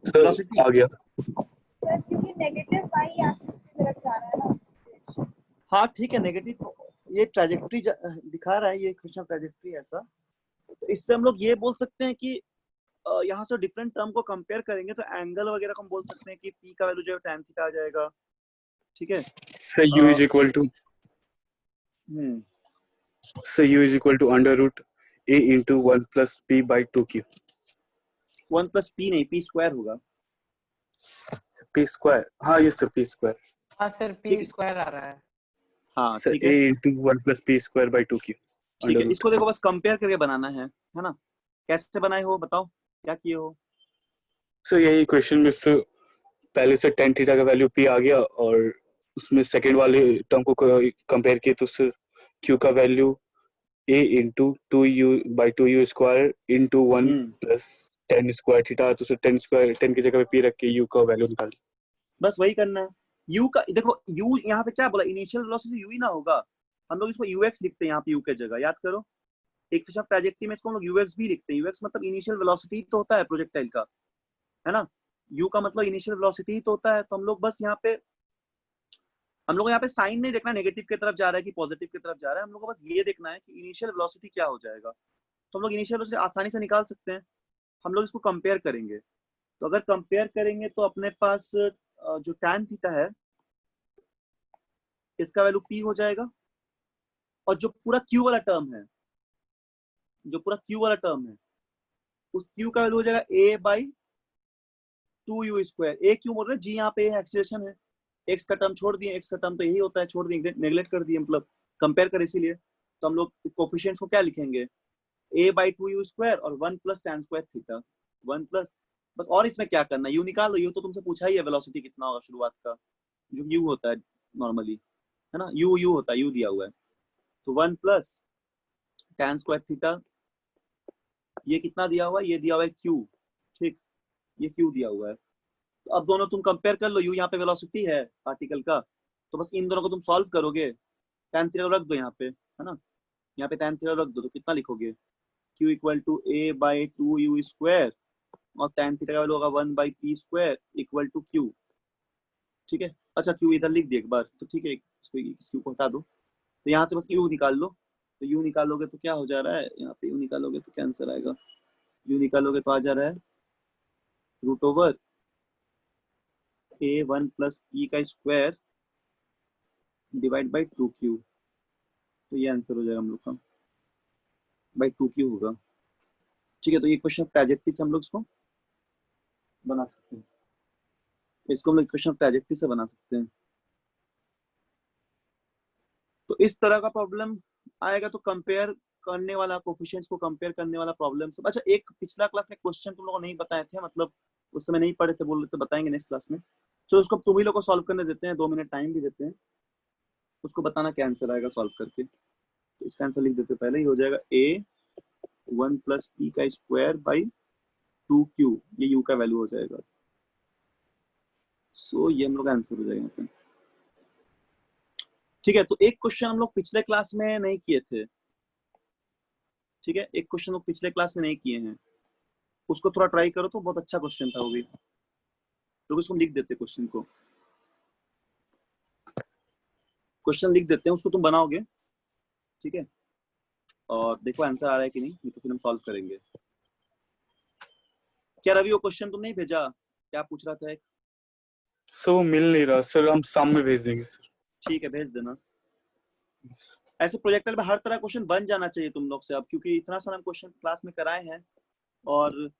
सर वेलोसिटी? आ गया। सर क्योंकि नेगेटिव वाई एक्सिस की तरफ जा रहा है ना डायरेक्शन। हाँ ठीक है, नेगेटिव ये ट्रैजेक्टरी दिखा रहा है, ये इक्वेशन ट्रैजेक्टरी ऐसा। तो इससे हम लोग ये बोल सकते हैं कि यहाँ से डिफरेंट टर्म को कंपेयर करेंगे तो एंगल वगैरह को हम बोल सकते हैं कि P का वैल्यू जो है tan थीटा आ जाएगा, ठीक है। Sir u is equal to under root a into 1 plus p by 2q। 1 plus p नहीं, p स्क्वायर होगा। p स्क्वायर, हाँ ये सर p स्क्वायर। हाँ सर ठीक p है। स्क्वायर आ रहा है। हाँ सर ठीक a है, into 1 plus p square by 2q ठीक है। इसको देखो बस कंपेयर करके बनाना है ना। कैसे बनाए हो बताओ, क्या किए हो? सर यही क्वेश्चन में से पहले से tan थीटा का वैल्यू p आ गया और उसमें सेकंड वाले टर्म को कंपेयर किए तो सर q का value a into 2u by 2u square into 1 plus tan square theta, तो सर tan स्क्वायर 10 की जगह पे p रख के u का वैल्यू निकाल। बस वही करना है। u का देखो, u यहाँ पे क्या बोला, इनिशियल वेलोसिटी u ही ना होगा। हम लोग इसको ux लिखते हैं यहाँ पे u के जगह, याद करो। इक्वेशन ऑफ ट्रैजेक्टरी में इसको हम लोग ux भी लिखते हैं। ux मतलब इनिशियल वेलोसिटी तो होता है प्रोजेक्टाइल का, है ना। u का मतलब इनिशियल वेलोसिटी ही तो होता है। तो हम लोग बस यहाँ पे, हम लोग यहाँ पे साइन नहीं देखना नेगेटिव की तरफ जा रहा है कि पॉजिटिव की तरफ जा रहा है। हम लोग को बस ये देखना है कि इनिशियल वेलोसिटी क्या हो जाएगा। तो हम लोग इनिशियल वेलोसिटी आसानी से निकाल सकते हैं। हम लोग इसको कंपेयर करेंगे, तो अगर कंपेयर करेंगे तो अपने पास जो tan थीटा है इसका वैल्यू p हो जाएगा, और जो पूरा q वाला टर्म है, उस q का वैल्यू हो जाएगा a by 2u square. a क्यों बोल रहे हैं जी, यहाँ पे एक्सीलरेशन है। x का टर्म छोड़ दिए, x का टर्म तो यही होता है, छोड़ दिए, नेगलेक्ट कर दिए, मतलब कंपेयर कर इसीलिए। तो हम लोग कोफिशिएंट्स को क्या लिखेंगे, a बाई 2u स्क्वायर और 1 plus tan square theta, 1 plus बस। और इसमें क्या करना है, u निकाल लो। u तो तुमसे पूछा ही है वेलोसिटी कितना होगा शुरुआत का, जो u होता है नॉर्मली, है ना। u होता है, u दिया हुआ है। तो 1 प्लस tan स्क्वायर थीटा, ये कितना दिया हुआ है, ये दिया हुआ है q, ठीक। ये क्यू दिया हुआ है। तो अब दोनों तुम कंपेयर कर लो, यू यहाँ पे वेलोसिटी है पार्टिकल का, तो बस इन दोनों को तुम सॉल्व करोगे, tan थीटा रख दो यहाँ पे, है ना, यहाँ पे tan थीटा रख दो, तो कितना लिखोगे, q equal to a by 2u square और tan थीटा का वैल्यू होगा 1 by p square equal to q। ठीक है, अच्छा q इधर लिख दिया एक बार, तो ठीक है, इस q को हटा दो, तो यहाँ से बस u निकाल लो, तो u निकालोगे तो क्या हो जा रहा है, यहाँ पे u निकालोगे तो क्या आंसर आएगा, u निकालोगे तो आ जा रहा है root over a1 plus p का स्क्वायर डिवाइड बाई 2q, तो ये आंसर हो जाएगा हम लोग का, बाई 2q होगा। ठीक है, तो ये क्वेश्चन ट्रैजेक्टरी से हम लोग इसको बना सकते हैं, इसको हम लोग क्वेश्चन ट्रैजेक्टरी से बना सकते हैं। तो इस तरह का प्रॉब्लम आएगा, तो कंपेयर करने वाला, कोफिशिएंट्स को कंपेयर करने वाला प्रॉब्लम सब। अच्छा, एक पिछला क्लास में क्वेश्चन तुम लोगों को नहीं बताए थे, मतलब उस समय नहीं पढ़े थे, बोल रहे थे बताएंगे नेक्स्ट क्लास में, तो उसको तुम ही लोग को सॉल्व करने देते हैं, 2 मिनट टाइम भी देते हैं, उसको बताना क्या आंसर आएगा सॉल्व करके। तो इसका आंसर लिख देते पहले ही हो जाएगा a1 प्लस p का स्क्वायर बाई 2q, ये u का वैल्यू हो जाएगा। सो ये हम लोग का आंसर हो जाएगा यहाँ पे। ठीक है, तो एक क्वेश्चन हम लोग पिछले क्लास में नहीं किए थे, ठीक है, एक क्वेश्चन लोग पिछले क्लास में नहीं किए हैं, उसको थोड़ा ट्राई करो, तो बहुत अच्छा क्वेश्चन था वो भी, तो उसको लिख देते, क्वेश्चन को क्वेश्चन लिख देते हैं, उसको तुम बनाओगे, ठीक है, और देखो आंसर आ रहा है कि नहीं तो फिर हम सॉल्व करेंगे। क्या रवि वो क्वेश्चन तुम नहीं भेजा, क्या पूछ रहा था एक? सर वो मिल नहीं रहा सर, हम शाम में भेज देंगे सर। ठीक है, भेज देना। ऐसे प्रोजेक्टर में हर तरह क्वेश्चन बन जाना चाहिए तुम लोग से अब, क्योंकि इतना सारा क्वेश्चन क्लास में कराए हैं और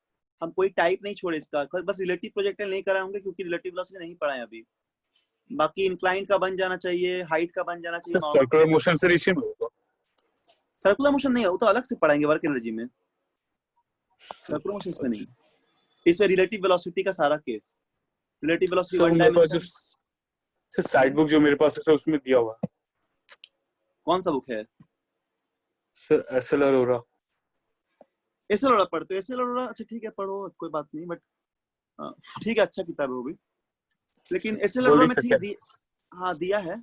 हम कोई टाइप नहीं छोड़े इसका, बस रिलेटिव प्रोजेक्टर नहीं कराए होंगे क्योंकि रिलेटिव वेलोसिटी नहीं पढ़ाए अभी, बाकी इंक्लाइन का बन जाना चाहिए, हाइट का बन जाना चाहिए, सर्कुलर मोशन से इसी में होगा। सर्कुलर मोशन नहीं है, वो तो अलग से पढ़ाएंगे वर्क एनर्जी में, सर्कुलर मोशन इसमें नहीं, इसमें रिलेटिव वेलोसिटी का सारा case, relative velocity one dimension. Sir side book जो मेरे पास है सर उसमें दिया हुआ है। कौन सा बुक है sir SL Arora. SL Arora पढ़ते हो, एसएल अरोरा, अच्छा ठीक है पढ़ो, कोई बात नहीं, बट ठीक है, अच्छा किताब है वो भी, लेकिन एसएल अरोरा में ठीक है, हाँ दिया है,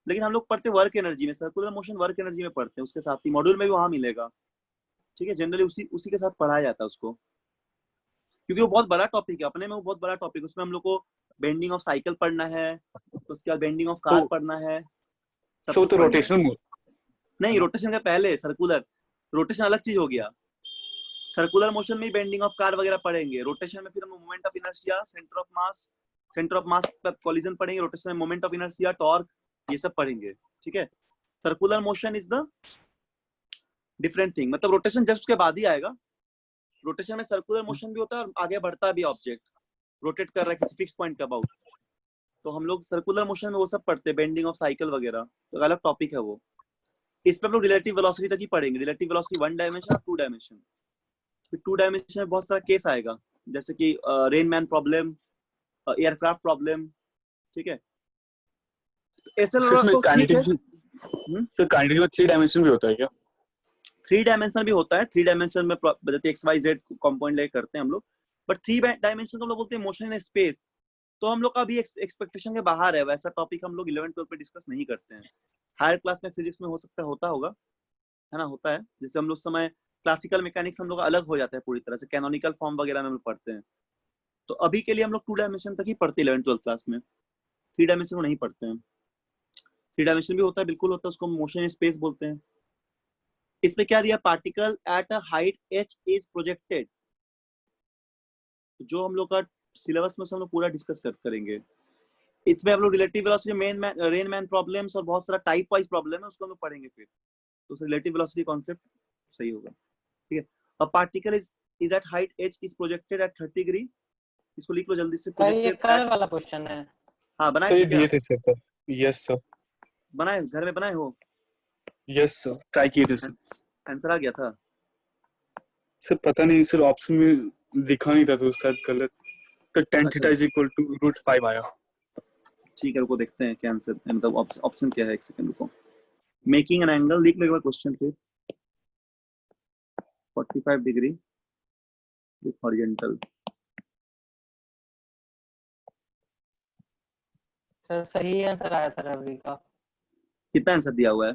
लेकिन हम लोग पढ़ते वर्क एनर्जी में, सर्कुलर मोशन वर्क एनर्जी में पढ़ते हैं, उसके साथ ही मॉड्यूल में भी वहां मिलेगा, ठीक है, जनरली उसी के साथ पढ़ाया जाता है उसको, क्योंकि वो बहुत बड़ा टॉपिक है, अपने में वो बहुत बड़ा टॉपिक, उसमें हम लोग को बेंडिंग ऑफ साइकिल पढ़ना है, उसके बाद बेंडिंग ऑफ कार पढ़ना है, सब तो रोटेशनल नहीं, रोटेशन का पहले सर्कुलर, रोटेशन अलग चीज हो गया, सर्कुलर मोशन में बेंडिंग ऑफ कार वगैरह पढ़ेंगे, रोटेशन में फिर हम moment of inertia, centre of mass पर कॉलिजन पढ़ेंगे, रोटेशन में मोमेंट ऑफ इनर्शिया, टॉर्क, ये सब पढ़ेंगे, ठीक है। Circular motion is the different thing, मतलब रोटेशन जस्ट उसके बाद ही आएगा, रोटेशन में सर्कुलर मोशन भी होता है और आगे बढ़ता भी ऑब्जेक्ट, रोटेट कर रहा है किसी फिक्स पॉइंट के अबाउट, तो हम लोग सर्कुलर मोशन में वो सब पढ़ते हैं, बेंडिंग ऑफ साइकिल वगैरह, तो अलग टॉपिक है वो। इस पे हम लोग रिलेटिव वेलोसिटी तक ही पढ़ेंगे, रिलेटिव वेलोसिटी 1 डायमेंशन और 2 डायमेंशन, फिर 2 डायमेंशन में बहुत सारा केस आएगा, जैसे कि रेनमैन प्रॉब्लम, एयरक्राफ्ट प्रॉब्लम, ठीक है, एसएल तो ठीक है। तो काइनेटिक में 3 डायमेंशन भी होता है क्या? 3 डायमेंशन भी होता है, 3 डायमेंशन में जैसे एक्स वाई जेड कंपोनेंट लेके करते हैं हम लोग, बट 3 डायमेंशन तो हम लोग बोलते हैं मोशन इन स्पेस, तो हम लोग का अभी एक्सपेक्टेशन के बाहर है, वैसा टॉपिक हम लोग 11-12 पे डिस्कस नहीं करते हैं, हायर क्लास में फिजिक्स में हो सकता है होता होगा, है ना, होता है, जैसे हम लोग समय क्लासिकल मैकेनिक्स हम लोग अलग हो जाता है पूरी तरह से, कैनोनिकल फॉर्म वगैरह में हम लोग पढ़ते हैं, तो अभी के लिए हम लोग 2 डायमेंशन तक ही पढ़ते हैं 11-12 क्लास में, 3 डायमेंशन को नहीं पढ़ते हैं। 3 डायमेंशन भी होता है, बिल्कुल होता है, उसको मोशन इन स्पेस बोलते हैं। इसमें क्या दिया, particle at a height h is projected, जो हम लोग का सिलेबस में से हम लोग पूरा डिस्कस करेंगे, इसमें हम लोग रिलेटिव वेलोसिटी, रेनमैन प्रॉब्लम्स और बहुत सारा टाइप वाइज प्रॉब्लम है, उसको हम लोग पढ़ेंगे फिर, तो रिलेटिव वेलोसिटी कॉन्सेप्ट सही होगा, ठीक है। A particle is at height h is projected at 30 degree, इसको लिख लो जल्दी से, ये कल वाला क्वेश्चन है। हाँ बनाए सर दिए थे सर, यस सर, बनाए, घर में बनाए हो? यस सर, ट्राई किए थे सर, आंसर आ गया था सर पता नहीं सर, ऑप्शन में दिखा नहीं था तो शायद गलत, तो tan theta is equal to √5 आया। ठीक है, रुको देखते हैं क्या आंसर, मतलब ऑप्शन क्या है, एक सेकंड रुको, मेकिंग एन एंगल लिख लो क्वेश्चन पे, 45 डिग्री विद हॉरिजॉन्टल, सर सही आंसर आया था रवि का। कितना आंसर दिया हुआ है?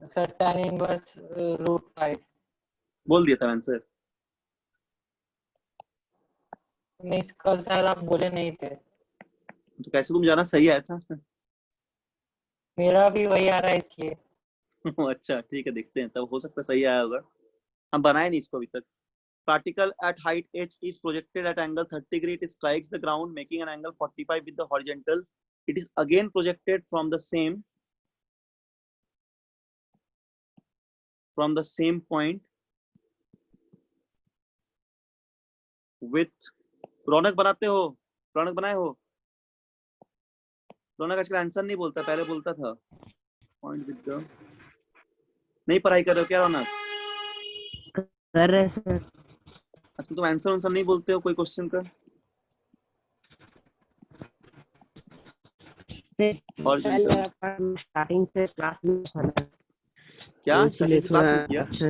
Sir tan inverse √5। बोल दिया था आंसर? नहीं कल शायद आप बोले नहीं थे। तो कैसे तुम जाना सही आया था? मेरा भी वही आ रहा है इसलिए। अच्छा ठीक है, देखते हैं, तब हो सकता है सही आया होगा। हम बनाए नहीं इसको अभी तक। Particle at height h is projected at angle 30 degree. It strikes the ground, making an angle 45 with the horizontal. It is again projected from the same point with रौनक बनाते हो? रौनक बनाए हो? रौनक आजकल आंसर नहीं बोलता, पहले बोलता था। पॉइंट विद द, नहीं पढ़ाई कर रहे हो क्या रौनक? कर रहे सर। आजकल तुम आंसर नहीं बोलते हो कोई क्वेश्चन का। Horizontal स्टार्टिंग से क्लास में पढ़ा क्या? तो इसलिए स्टार्टिंग क्लास थोड़ा में किया? अच्छा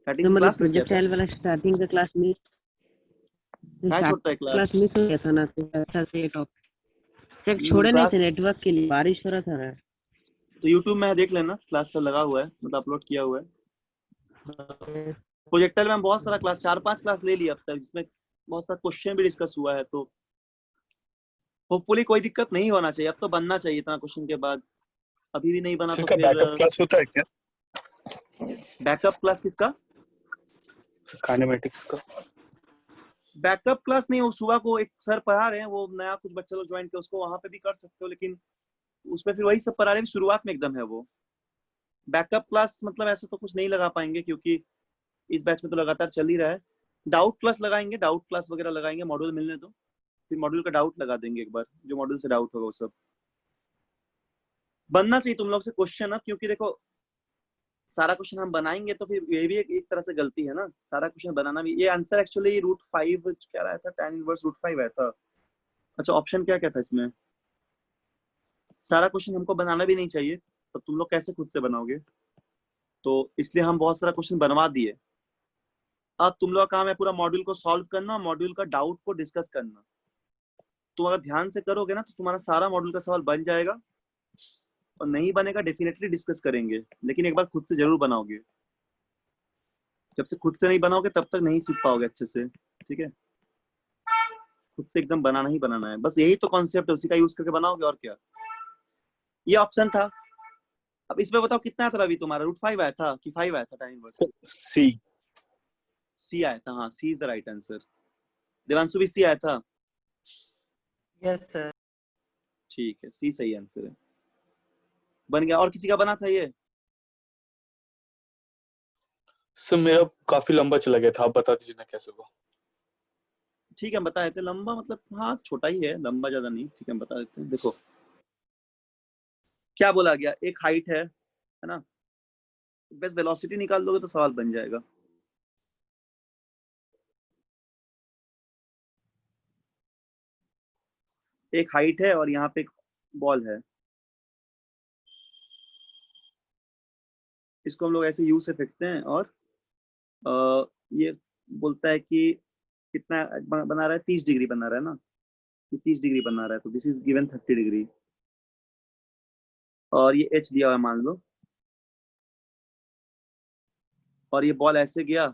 स्टार्टिंग मतलब क्लास में किया था? प्रोजेक्टाइल वाला स्टार्टिंग का क्लास में कहाँ छोड़ता है क्लास क्लास? मिस हो गया था ना, तो अच्छा से ये टॉपिक छोड़े नहीं क्लास थे नेटवर्क के लिए, बारिश हो रहा था ना। तो YouTube में देख लेना, क्लास सब लगा हुआ है, मतलब अपलोड किया हुआ है। प्रोजेक्टर में हम बहुत सारा क्लास, 4-5 क्लास ले लिया अब तक, जिसमें बहुत सारा क्वेश्चन भी डिस्कस हुआ है, तो होपफुली कोई दिक्कत नहीं होना चाहिए। अब तो बनना चाहिए इतना क्वेश्चन के बाद। अभी भी नहीं बना तो इसका फिर बैकअप क्लास होता है क्या? बैकअप क्लास किसका? काइनेमेटिक्स का। बैकअप क्लास नहीं, वो सुबह को एक सर पढ़ा रहे हैं, वो नया कुछ बच्चा लोग ज्वाइन किया, उसको वहां पे भी कर सकते हो, लेकिन उसमें फिर वही सब पढ़ा रहे हैं, शुरुआत में एकदम है वो। बैकअप क्लास मतलब ऐसा तो कुछ नहीं लगा पाएंगे, क्योंकि इस बैच में तो लगातार चल ही रहा है। डाउट क्लास लगाएंगे, डाउट क्लास वगैरह लगाएंगे, मॉड्यूल मिलने दो, फिर मॉड्यूल का डाउट लगा देंगे एक बार, जो मॉड्यूल से डाउट होगा वो सब बनना चाहिए तुम लोग से क्वेश्चन। अब क्योंकि देखो सारा क्वेश्चन हम बनाएंगे तो फिर ये भी एक तरह से गलती है ना, सारा क्वेश्चन बनाना भी। ये आंसर एक्चुअली √5 क्या रहा था, tan इनवर्स √5 आया था। अच्छा ऑप्शन क्या क्या था इसमें? सारा क्वेश्चन हमको बनाना भी नहीं चाहिए, तो तुम लोग कैसे खुद से बनाओगे? तो इसलिए हम बहुत सारा क्वेश्चन बनवा दिए। अब तुम लोग का काम है पूरा मॉड्यूल को सॉल्व करना, मॉड्यूल का डाउट को डिस्कस करना। तुम अगर ध्यान से करोगे ना तो तुम्हारा सारा मॉड्यूल का सवाल बन जाएगा, और नहीं बनेगा डेफिनेटली डिस्कस करेंगे, लेकिन एक बार खुद से जरूर बनाओगे। जब से खुद से नहीं बनाओगे तब तक नहीं सीख पाओगे अच्छे से, ठीक है? खुद से एकदम बनाना ही बनाना है, बस यही तो कॉन्सेप्ट है, उसी का यूज करके बनाओगे, और क्या। ये ऑप्शन था। अब इसमें बताओ कितना आया था अभी तुम्हारा? √5 आया था कि 5 आया था tan इनवर्स? सी। सी आया था, हाँ C is the right answer. Devanshu भी सी आया था? Yes sir. ठीक है, सी सही आंसर है, बन गया। और किसी का बना था ये? सर मेरा काफी लंबा चला गया था, आप बता दीजिए ना कैसे होगा। ठीक है, हम बता देते हैं। लंबा मतलब हाँ छोटा ही है, लंबा ज्यादा नहीं। ठीक है, हम बता देते हैं। देखो क्या बोला गया, एक हाइट है ना, बस वेलोसिटी निकाल दोगे तो सवाल बन जाएगा। एक हाइट है और यहाँ पे एक बॉल है, इसको हम लोग ऐसे यू से फेंकते हैं, और ये बोलता है कि कितना बना रहा है, 30 डिग्री बना रहा है ना, ये 30 डिग्री बना रहा है, तो दिस इज गिवन 30 डिग्री। और ये एच दिया हुआ है मान लो, और ये बॉल ऐसे गया,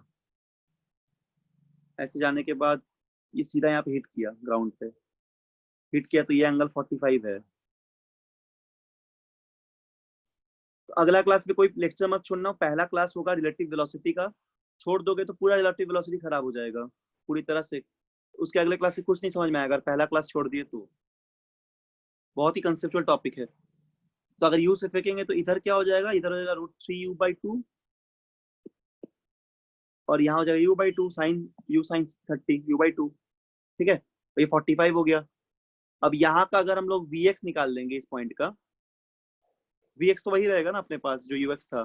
ऐसे जाने के बाद ये सीधा यहाँ पे हिट किया, ग्राउंड पे हिट किया, तो ये एंगल 45 है। तो अगला क्लास में कोई लेक्चर मत छोड़ना, पहला क्लास होगा रिलेटिव वेलोसिटी का, छोड़ दोगे तो पूरा रिलेटिव वेलोसिटी खराब हो जाएगा पूरी तरह से। उसके अगले क्लास से कुछ नहीं समझ में आएगा, अगर पहला क्लास छोड़ दिए तो। बहुत ही कंसेप्चुअल टॉपिक है। तो अगर यू से फेंकेंगे तो इधर क्या हो जाएगा, इधर हो जाएगा √3u/2, और यहाँ हो जाएगा u/2 sign u sign 30 u/2। ठीक है, तो ये 45 हो गया। अब यहाँ का अगर हम लोग vx निकाल लेंगे, इस पॉइंट का vx तो वही रहेगा ना अपने पास जो ux था,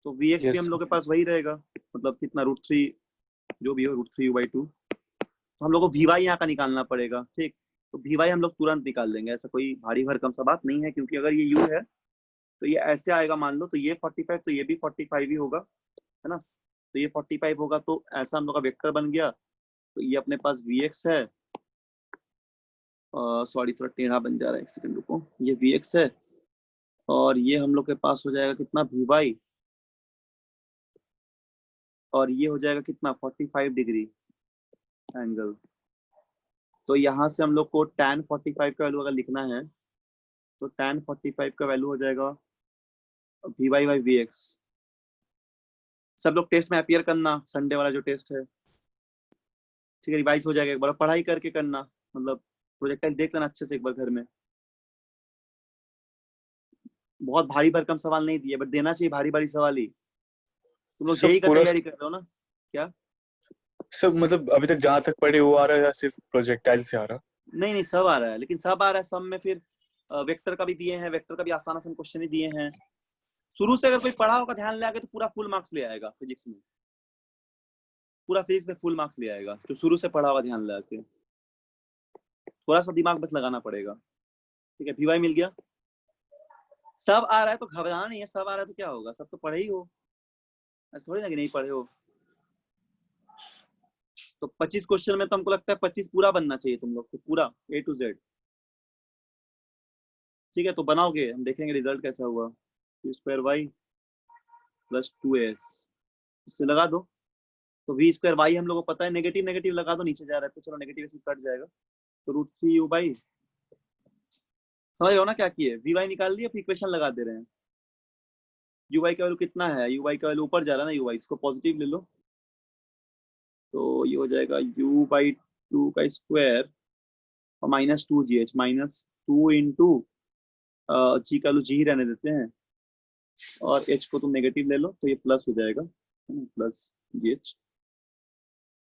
तो vx भी यस हम लोग के पास वही रहेगा, मतलब कितना √3 जो भी हो √3u/2। तो हम लोग को vy यहाँ का निकालना पड़ेगा, ठीक। तो vy हम लोग तुरंत निकाल लेंगे, ऐसा कोई भारी भरकम सा बात नहीं है, क्योंकि अगर ये u है तो ये ऐसे आएगा मान लो, तो ये 45 तो ये भी 45 ही होगा, है ना। तो ये 45 होगा, तो ऐसा हम लोग का वेक्टर बन गया। तो ये अपने पास vx है, सॉरी थोड़ा टेढ़ा बन जा रहा है, एक सेकंड रुको। ये वी एक्स है और ये हम लोग के पास हो जाएगा कितना, वी वाई, और ये हो जाएगा कितना 45 डिग्री एंगल। तो यहाँ से हम लोग को tan 45 का वैल्यू अगर लिखना है तो tan 45 का वैल्यू हो जाएगा v y by v x. सब लोग टेस्ट में अपियर करना, संडे वाला जो टेस्ट है, ठीक है, रिवाइज हो जाएगा। एक बार पढ़ाई करके करना, मतलब प्रोजेक्टाइल देख लेना अच्छे से एक बार घर में। बहुत भारी भरकम सवाल नहीं दिए, बट देना चाहिए भारी भारी सवाल ही। तुम लोग सब जेई का पूरा तैयारी कर रहे हो ना? क्या? सब मतलब अभी तक जहाँ तक पढ़े वो आ रहा है या सिर्फ प्रोजेक्टाइल से आ रहा? नहीं नहीं, सब आ रहा है, लेकिन सब आ रहा है, सब में फिर वेक्टर का भी दिए हैं, वेक्टर का भी आसान आसान क्वेश्चन ही दिए हैं। शुरू से अगर कोई पढ़ा होगा ध्यान ले आगे तो पूरा फुल मार्क्स ले आएगा फिजिक्स में, पूरा फिजिक्स में फुल मार्क्स ले आएगा जो शुरू से पढ़ा होगा ध्यान लगा के। थोड़ा सा दिमाग बस लगाना पड़ेगा, ठीक है। वीवाई मिल गया, सब आ रहा है तो घबराना नहीं है, सब आ रहा है तो क्या होगा, सब तो पढ़े ही हो, ऐसा थोड़ी ना कि नहीं पढ़े हो। तो 25 क्वेश्चन में तो हमको लगता है 25 पूरा बनना चाहिए तुम लोग को, पूरा A to Z, ठीक है। तो बनाओगे, हम देखेंगे रिजल्ट कैसा हुआ। स्क्वायर वाई प्लस 2s, इससे लगा दो तो v स्क्वायर वाई हम लोग को पता है, नेगेटिव नेगेटिव लगा दो, नीचे जा रहा है तो चलो नेगेटिव से कट जाएगा, तो √3u/, समझ रहे हो ना क्या किए, वी वाई निकाल दिए, फिर इक्वेशन लगा दे रहे हैं। यू वाई का वैल्यू कितना है, यू वाई का वैल्यू ऊपर जा रहा है ना, यू वाई, इसको पॉजिटिव ले लो, तो ये हो जाएगा u/2 का स्क्वायर और -2gh, -2 इंटू जी का वैल्यू जी रहने देते हैं, और h को तुम नेगेटिव ले लो तो ये प्लस हो जाएगा, प्लस gh,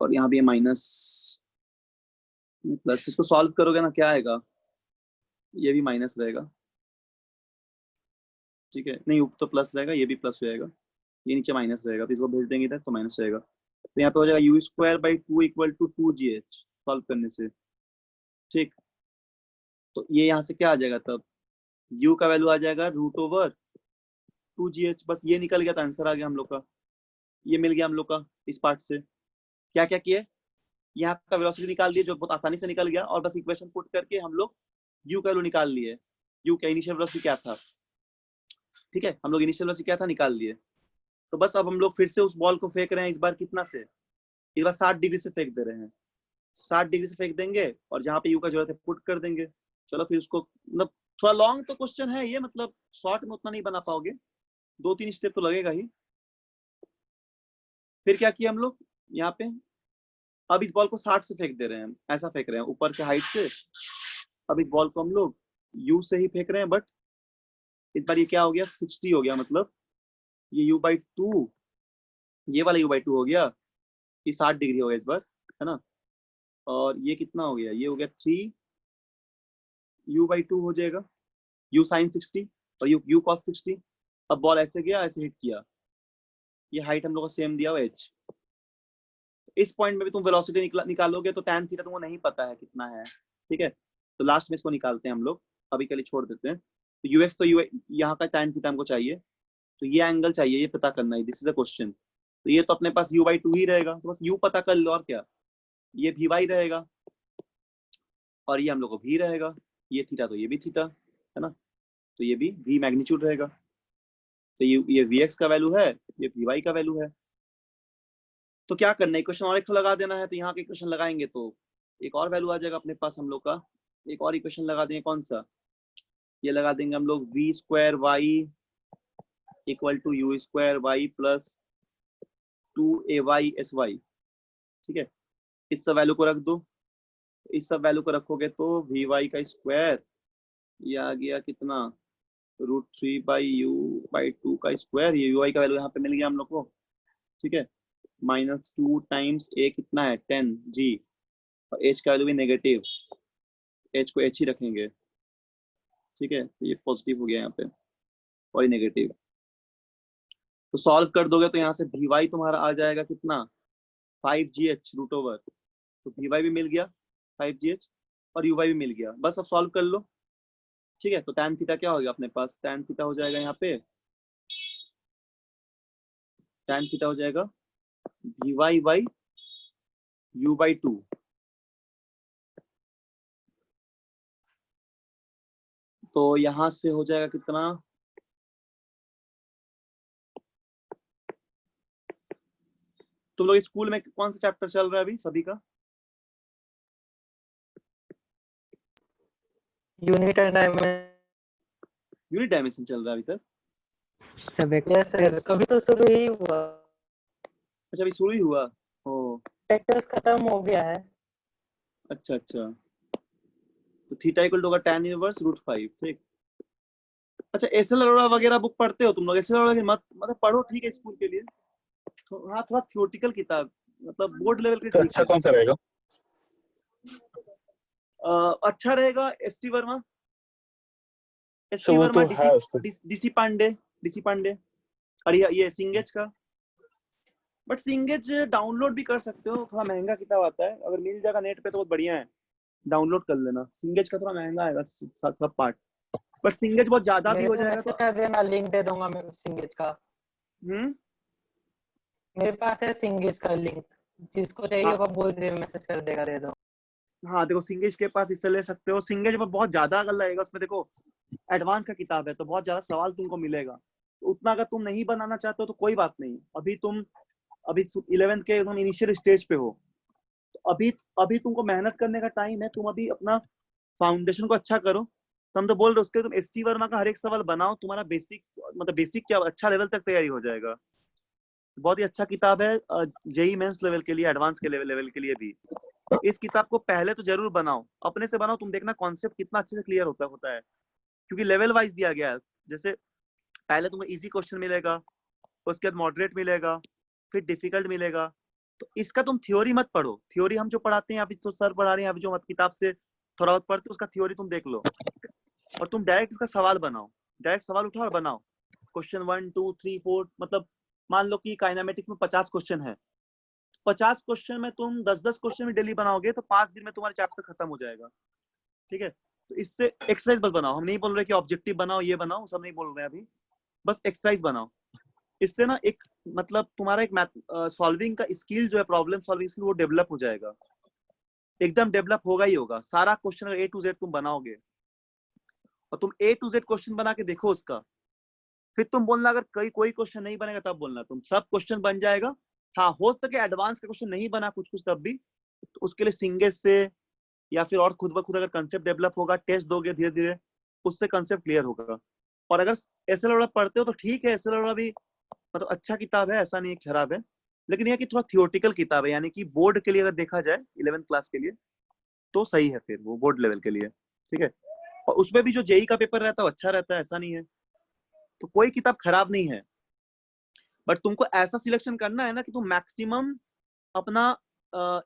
और यहाँ भी ये माइनस प्लस। इसको सॉल्व करोगे ना क्या आएगा, ये भी माइनस रहेगा, ठीक है, नहीं ऊपर तो प्लस रहेगा, ये भी प्लस हो जाएगा, ये नीचे माइनस रहेगा, तो इसको भेज देंगे इधर तो माइनस रहेगा। तो यहाँ पे हो जाएगा u²/2 = 2gh, सॉल्व करने से, ठीक। तो ये यहाँ से क्या आ जाएगा तब, u का वैल्यू आ जाएगा √2gh, बस ये निकल गया तो आंसर आ गया हम लोग का, ये मिल गया हम लोग का इस पार्ट से। क्या क्या किए, यहाँ का वेलोसिटी निकाल दिए जो बहुत आसानी से निकल गया, और बस इक्वेशन पुट करके हम लोग u का वैल्यू निकाल लिए, u का इनिशियल वेलोसिटी क्या था, ठीक है, हम लोग इनिशियल वेलोसिटी क्या था निकाल लिए। तो बस अब हम लोग फिर से उस बॉल को फेंक रहे हैं, इस बार कितना से, इस बार 60 डिग्री से फेंक दे रहे हैं, 60 डिग्री से फेंक देंगे और जहाँ पे यू का जरूरत है पुट कर देंगे। चलो फिर उसको, मतलब थोड़ा लॉन्ग तो क्वेश्चन है ये, मतलब शॉर्ट में उतना नहीं बना पाओगे, 2-3 स्टेप तो लगेगा ही। फिर क्या किया हम लोग यहाँ पे, अब इस बॉल को 60 से फेंक दे रहे हैं, ऐसा फेंक रहे हैं ऊपर के हाइट से। अब इस बॉल को हम लोग यू से ही फेंक रहे हैं, बट इस बार ये क्या हो गया, 60 हो गया, मतलब ये u/2, ये वाला u/2 हो गया, ये 60 डिग्री हो गया इस बार, है ना। और ये कितना हो गया, ये हो गया 3u/2 हो जाएगा, u sin 60 और u cos 60। अब बॉल ऐसे गया, ऐसे हिट किया, ये हाइट हम लोग को सेम दिया हुआ h। इस पॉइंट में भी तुम वेलोसिटी निकालोगे तो tan थीटा तुमको नहीं पता है कितना है, ठीक है, तो लास्ट में इसको निकालते हैं हम लोग, अभी के लिए छोड़ देते हैं। तो ux तो यहाँ का tan थीटा हमको चाहिए, तो ये एंगल चाहिए, ये पता करना है, दिस इज अ क्वेश्चन। तो ये तो अपने पास u/2 ही रहेगा, तो बस u पता कर लो, और क्या, ये vy रहेगा और ये हम लोग को v रहेगा, ये थीटा तो ये भी थीटा है ना, तो ये भी v मैग्नीट्यूड रहेगा। तो ये vx का वैल्यू है, ये vy का वैल्यू है। तो क्या करना है, इक्वेशन और एक तो लगा देना है, तो यहाँ के इक्वेशन लगाएंगे तो एक और वैल्यू आ जाएगा अपने पास हम लोग का। एक और इक्वेशन लगा देंगे, कौन सा, ये लगा देंगे हम लोग v² y = u² y + 2ay sy, ठीक है। इस सब वैल्यू को रख दो, इस सब वैल्यू को रखोगे तो vy का स्क्वायर, ये आ गया कितना, √3/u/2 का स्क्वायर, ये ui का वैल्यू यहाँ पे मिल गया हम लोग को, ठीक है, -2 टाइम्स a कितना है 10g, और h का वैल्यू भी नेगेटिव, h को h ही रखेंगे, ठीक है, तो ये पॉजिटिव हो गया यहाँ पे और ये नेगेटिव। तो सॉल्व कर दोगे तो यहाँ से vy तुम्हारा आ जाएगा कितना, 5gh√, तो vy भी मिल गया 5gh और uy भी मिल गया, बस अब सॉल्व कर लो, ठीक है। तो tan थीटा क्या होगा अपने पास, tan थीटा हो जाएगा यहाँ पे, tan थीटा हो जाएगा vy/u/2, तो यहाँ से हो जाएगा कितना, तुम लोग स्कूल में कौन सा चैप्टर चल रहा है अभी सभी का? Unit and dimension. Unit dimension चल रहा है अभी तक? सब एक यस सर, कभी तो शुरू ही हुआ, अच्छा अभी शुरू ही हुआ। ओ प्रैक्टिस खत्म हो गया है। अच्छा अच्छा, तो थीटा इक्वल टू होगा tan इनवर्स √5, ठीक। अच्छा एसएल अरोड़ा वगैरह बुक पढ़ते हो तुम लोग? एसएल अरोड़ा की मत मतलब पढ़ो, ठीक है स्कूल के लिए। तो हाँ थोड़ा थियोरेटिकल किताब, मतलब बोर्ड लेवल के तो ठीक अच्छा है। कौन सा रहेगा? अच्छा रहेगा एससी वर्मा, सो एससी वो वर्मा, तो है उसको। डीसी पांडे, डीसी पांडे, और ये सिंगेज का। बट सिंगेज डाउनलोड भी कर सकते हो, थोड़ा महंगा किताब आता है, अगर मिल जाएगा नेट पे तो बहुत बढ़िया है, डाउनलोड कर लेना। सिंगेज का थोड़ा महंगा आएगा सब पार्ट, बट सिंगेज बहुत ज्यादा भी मेरे हो को जाएगा मैसेज तो। कर देना, लिंक दे दूंगा मैं सिंगेज का। हम्म। मेरे पास है सिंगेज का लिंक, जिसको चाहिए हाँ होगा बोल दे, मैसेज कर देगा, दे दो। हाँ देखो सिंगेज के पास इससे ले सकते हो। सिंगेज में बहुत ज्यादा अगर लगेगा उसमें, देखो एडवांस का किताब है तो बहुत ज्यादा सवाल तुमको मिलेगा, तो उतना अगर तुम नहीं बनाना चाहते हो तो कोई बात नहीं। अभी 11th के एकदम इनिशियल स्टेज पे हो, तो अभी अभी तुमको मेहनत करने का टाइम है। तुम अभी अपना फाउंडेशन को अच्छा करो। तो हम तो बोल रहे उसके तुम एससी वर्मा का हर एक सवाल बनाओ, तुम्हारा बेसिक मतलब बेसिक क्या अच्छा लेवल तक तैयारी हो जाएगा। बहुत ही अच्छा किताब है जेई मेंस लेवल के लिए, एडवांस के लेवल के लिए भी। इस किताब को पहले तो जरूर बनाओ, अपने से बनाओ, तुम देखना कॉन्सेप्ट कितना अच्छे से क्लियर होता है, क्योंकि लेवल वाइज दिया गया है। जैसे पहले तुमको इजी क्वेश्चन मिलेगा, उसके बाद मॉडरेट मिलेगा, फिर डिफिकल्ट मिलेगा। तो इसका तुम थ्योरी मत पढ़ो, थ्योरी हम जो पढ़ाते हैं अभी जो सर पढ़ा रहे हैं अभी जो मत किताब से थोड़ा बहुत पढ़ते हो उसका थ्योरी तुम देख लो, और तुम डायरेक्ट इसका सवाल बनाओ, डायरेक्ट सवाल उठाओ और बनाओ। क्वेश्चन 1 2 3 4, मतलब मान लो कि काइनेमेटिक्स में 50 क्वेश्चन है, 50 क्वेश्चन में तुम 10-10 क्वेश्चन में डेली बनाओगे तो 5 दिन में तुम्हारा चैप्टर खत्म हो जाएगा, ठीक है। तो इससे एक्सरसाइज बस बनाओ, हम नहीं बोल रहे कि ऑब्जेक्टिव बनाओ ये बनाओ, सब नहीं बोल रहे हैं अभी, बस एक्सरसाइज बनाओ। इससे ना एक मतलब तुम्हारा एक सॉल्विंग का स्किल जो है, प्रॉब्लम सॉल्विंग स्किल, वो डेवलप हो जाएगा, एकदम डेवलप होगा ही होगा। सारा क्वेश्चन A to Z तुम बनाओगे और तुम A to Z क्वेश्चन बना के देखो उसका, फिर तुम बोलना अगर कोई क्वेश्चन नहीं बनेगा तब बोलना, तुम सब क्वेश्चन बन जाएगा। हाँ हो सके एडवांस का क्वेश्चन नहीं बना कुछ कुछ तब भी, तो उसके लिए सिंगेज से या फिर और खुद ब खुद अगर कंसेप्ट डेवलप होगा, टेस्ट दोगे धीरे धीरे, उससे कंसेप्ट क्लियर होगा। और अगर एसएल अरोड़ा पढ़ते हो तो ठीक है, एसएल अरोड़ा भी मतलब अच्छा किताब है, ऐसा नहीं है खराब है, लेकिन यह कि थोड़ा थियोरेटिकल किताब है, यानी कि बोर्ड के लिए अगर देखा जाए 11th क्लास के लिए तो सही है, फिर वो बोर्ड लेवल के लिए, ठीक है। और उसमें भी जो जेई का पेपर रहता है वो अच्छा रहता है, ऐसा नहीं है, तो कोई किताब खराब नहीं है। बट तुमको ऐसा सिलेक्शन करना है ना कि तुम मैक्सिमम अपना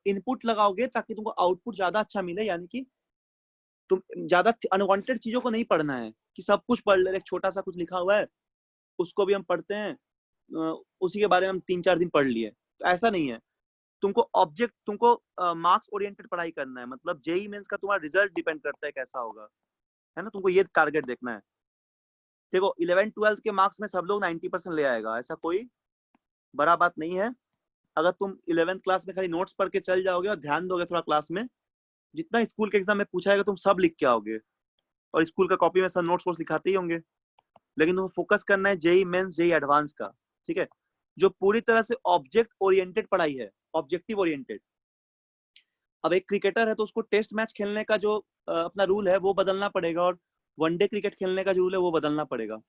इनपुट लगाओगे ताकि तुमको आउटपुट ज्यादा अच्छा मिले, यानी कि तुम ज्यादा अनवांटेड चीजों को नहीं पढ़ना है कि सब कुछ पढ़ ले, एक छोटा सा कुछ लिखा हुआ है उसको भी हम पढ़ते हैं, उसी के बारे में हम 3-4 दिन पढ़ लिए, तो ऐसा नहीं है। तुमको मार्क्स ओरिएंटेड पढ़ाई करना है, मतलब जेई मेंस का तुम्हारा रिजल्ट डिपेंड करता है कैसा होगा, है ना, तुमको ये टारगेट देखना है। देखो 11th-12th के मार्क्स में सब लोग 90% ले आएगा, ऐसा कोई बड़ा बात नहीं है। अगर तुम 11th क्लास में खाली नोट्स पढ़ के चल जाओगे और ध्यान दोगे थोड़ा क्लास में, जितना स्कूल के एग्जाम में पूछा जाएगा तुम सब लिख के आओगे, और स्कूल का कॉपी में सब नोट्स वोट्स लिखाते ही होंगे। लेकिन तुम्हें फोकस करना है जेई मेंस जेई एडवांस का, ठीक है, जो पूरी तरह से ऑब्जेक्ट ओरिएंटेड पढ़ाई है, ऑब्जेक्टिव ओरिएंटेड। अब एक क्रिकेटर है तो उसको टेस्ट मैच खेलने का जो अपना रूल है वो बदलना पड़ेगा, और वनडे क्रिकेट खेलने का जो रूल है वो बदलना पड़ेगा।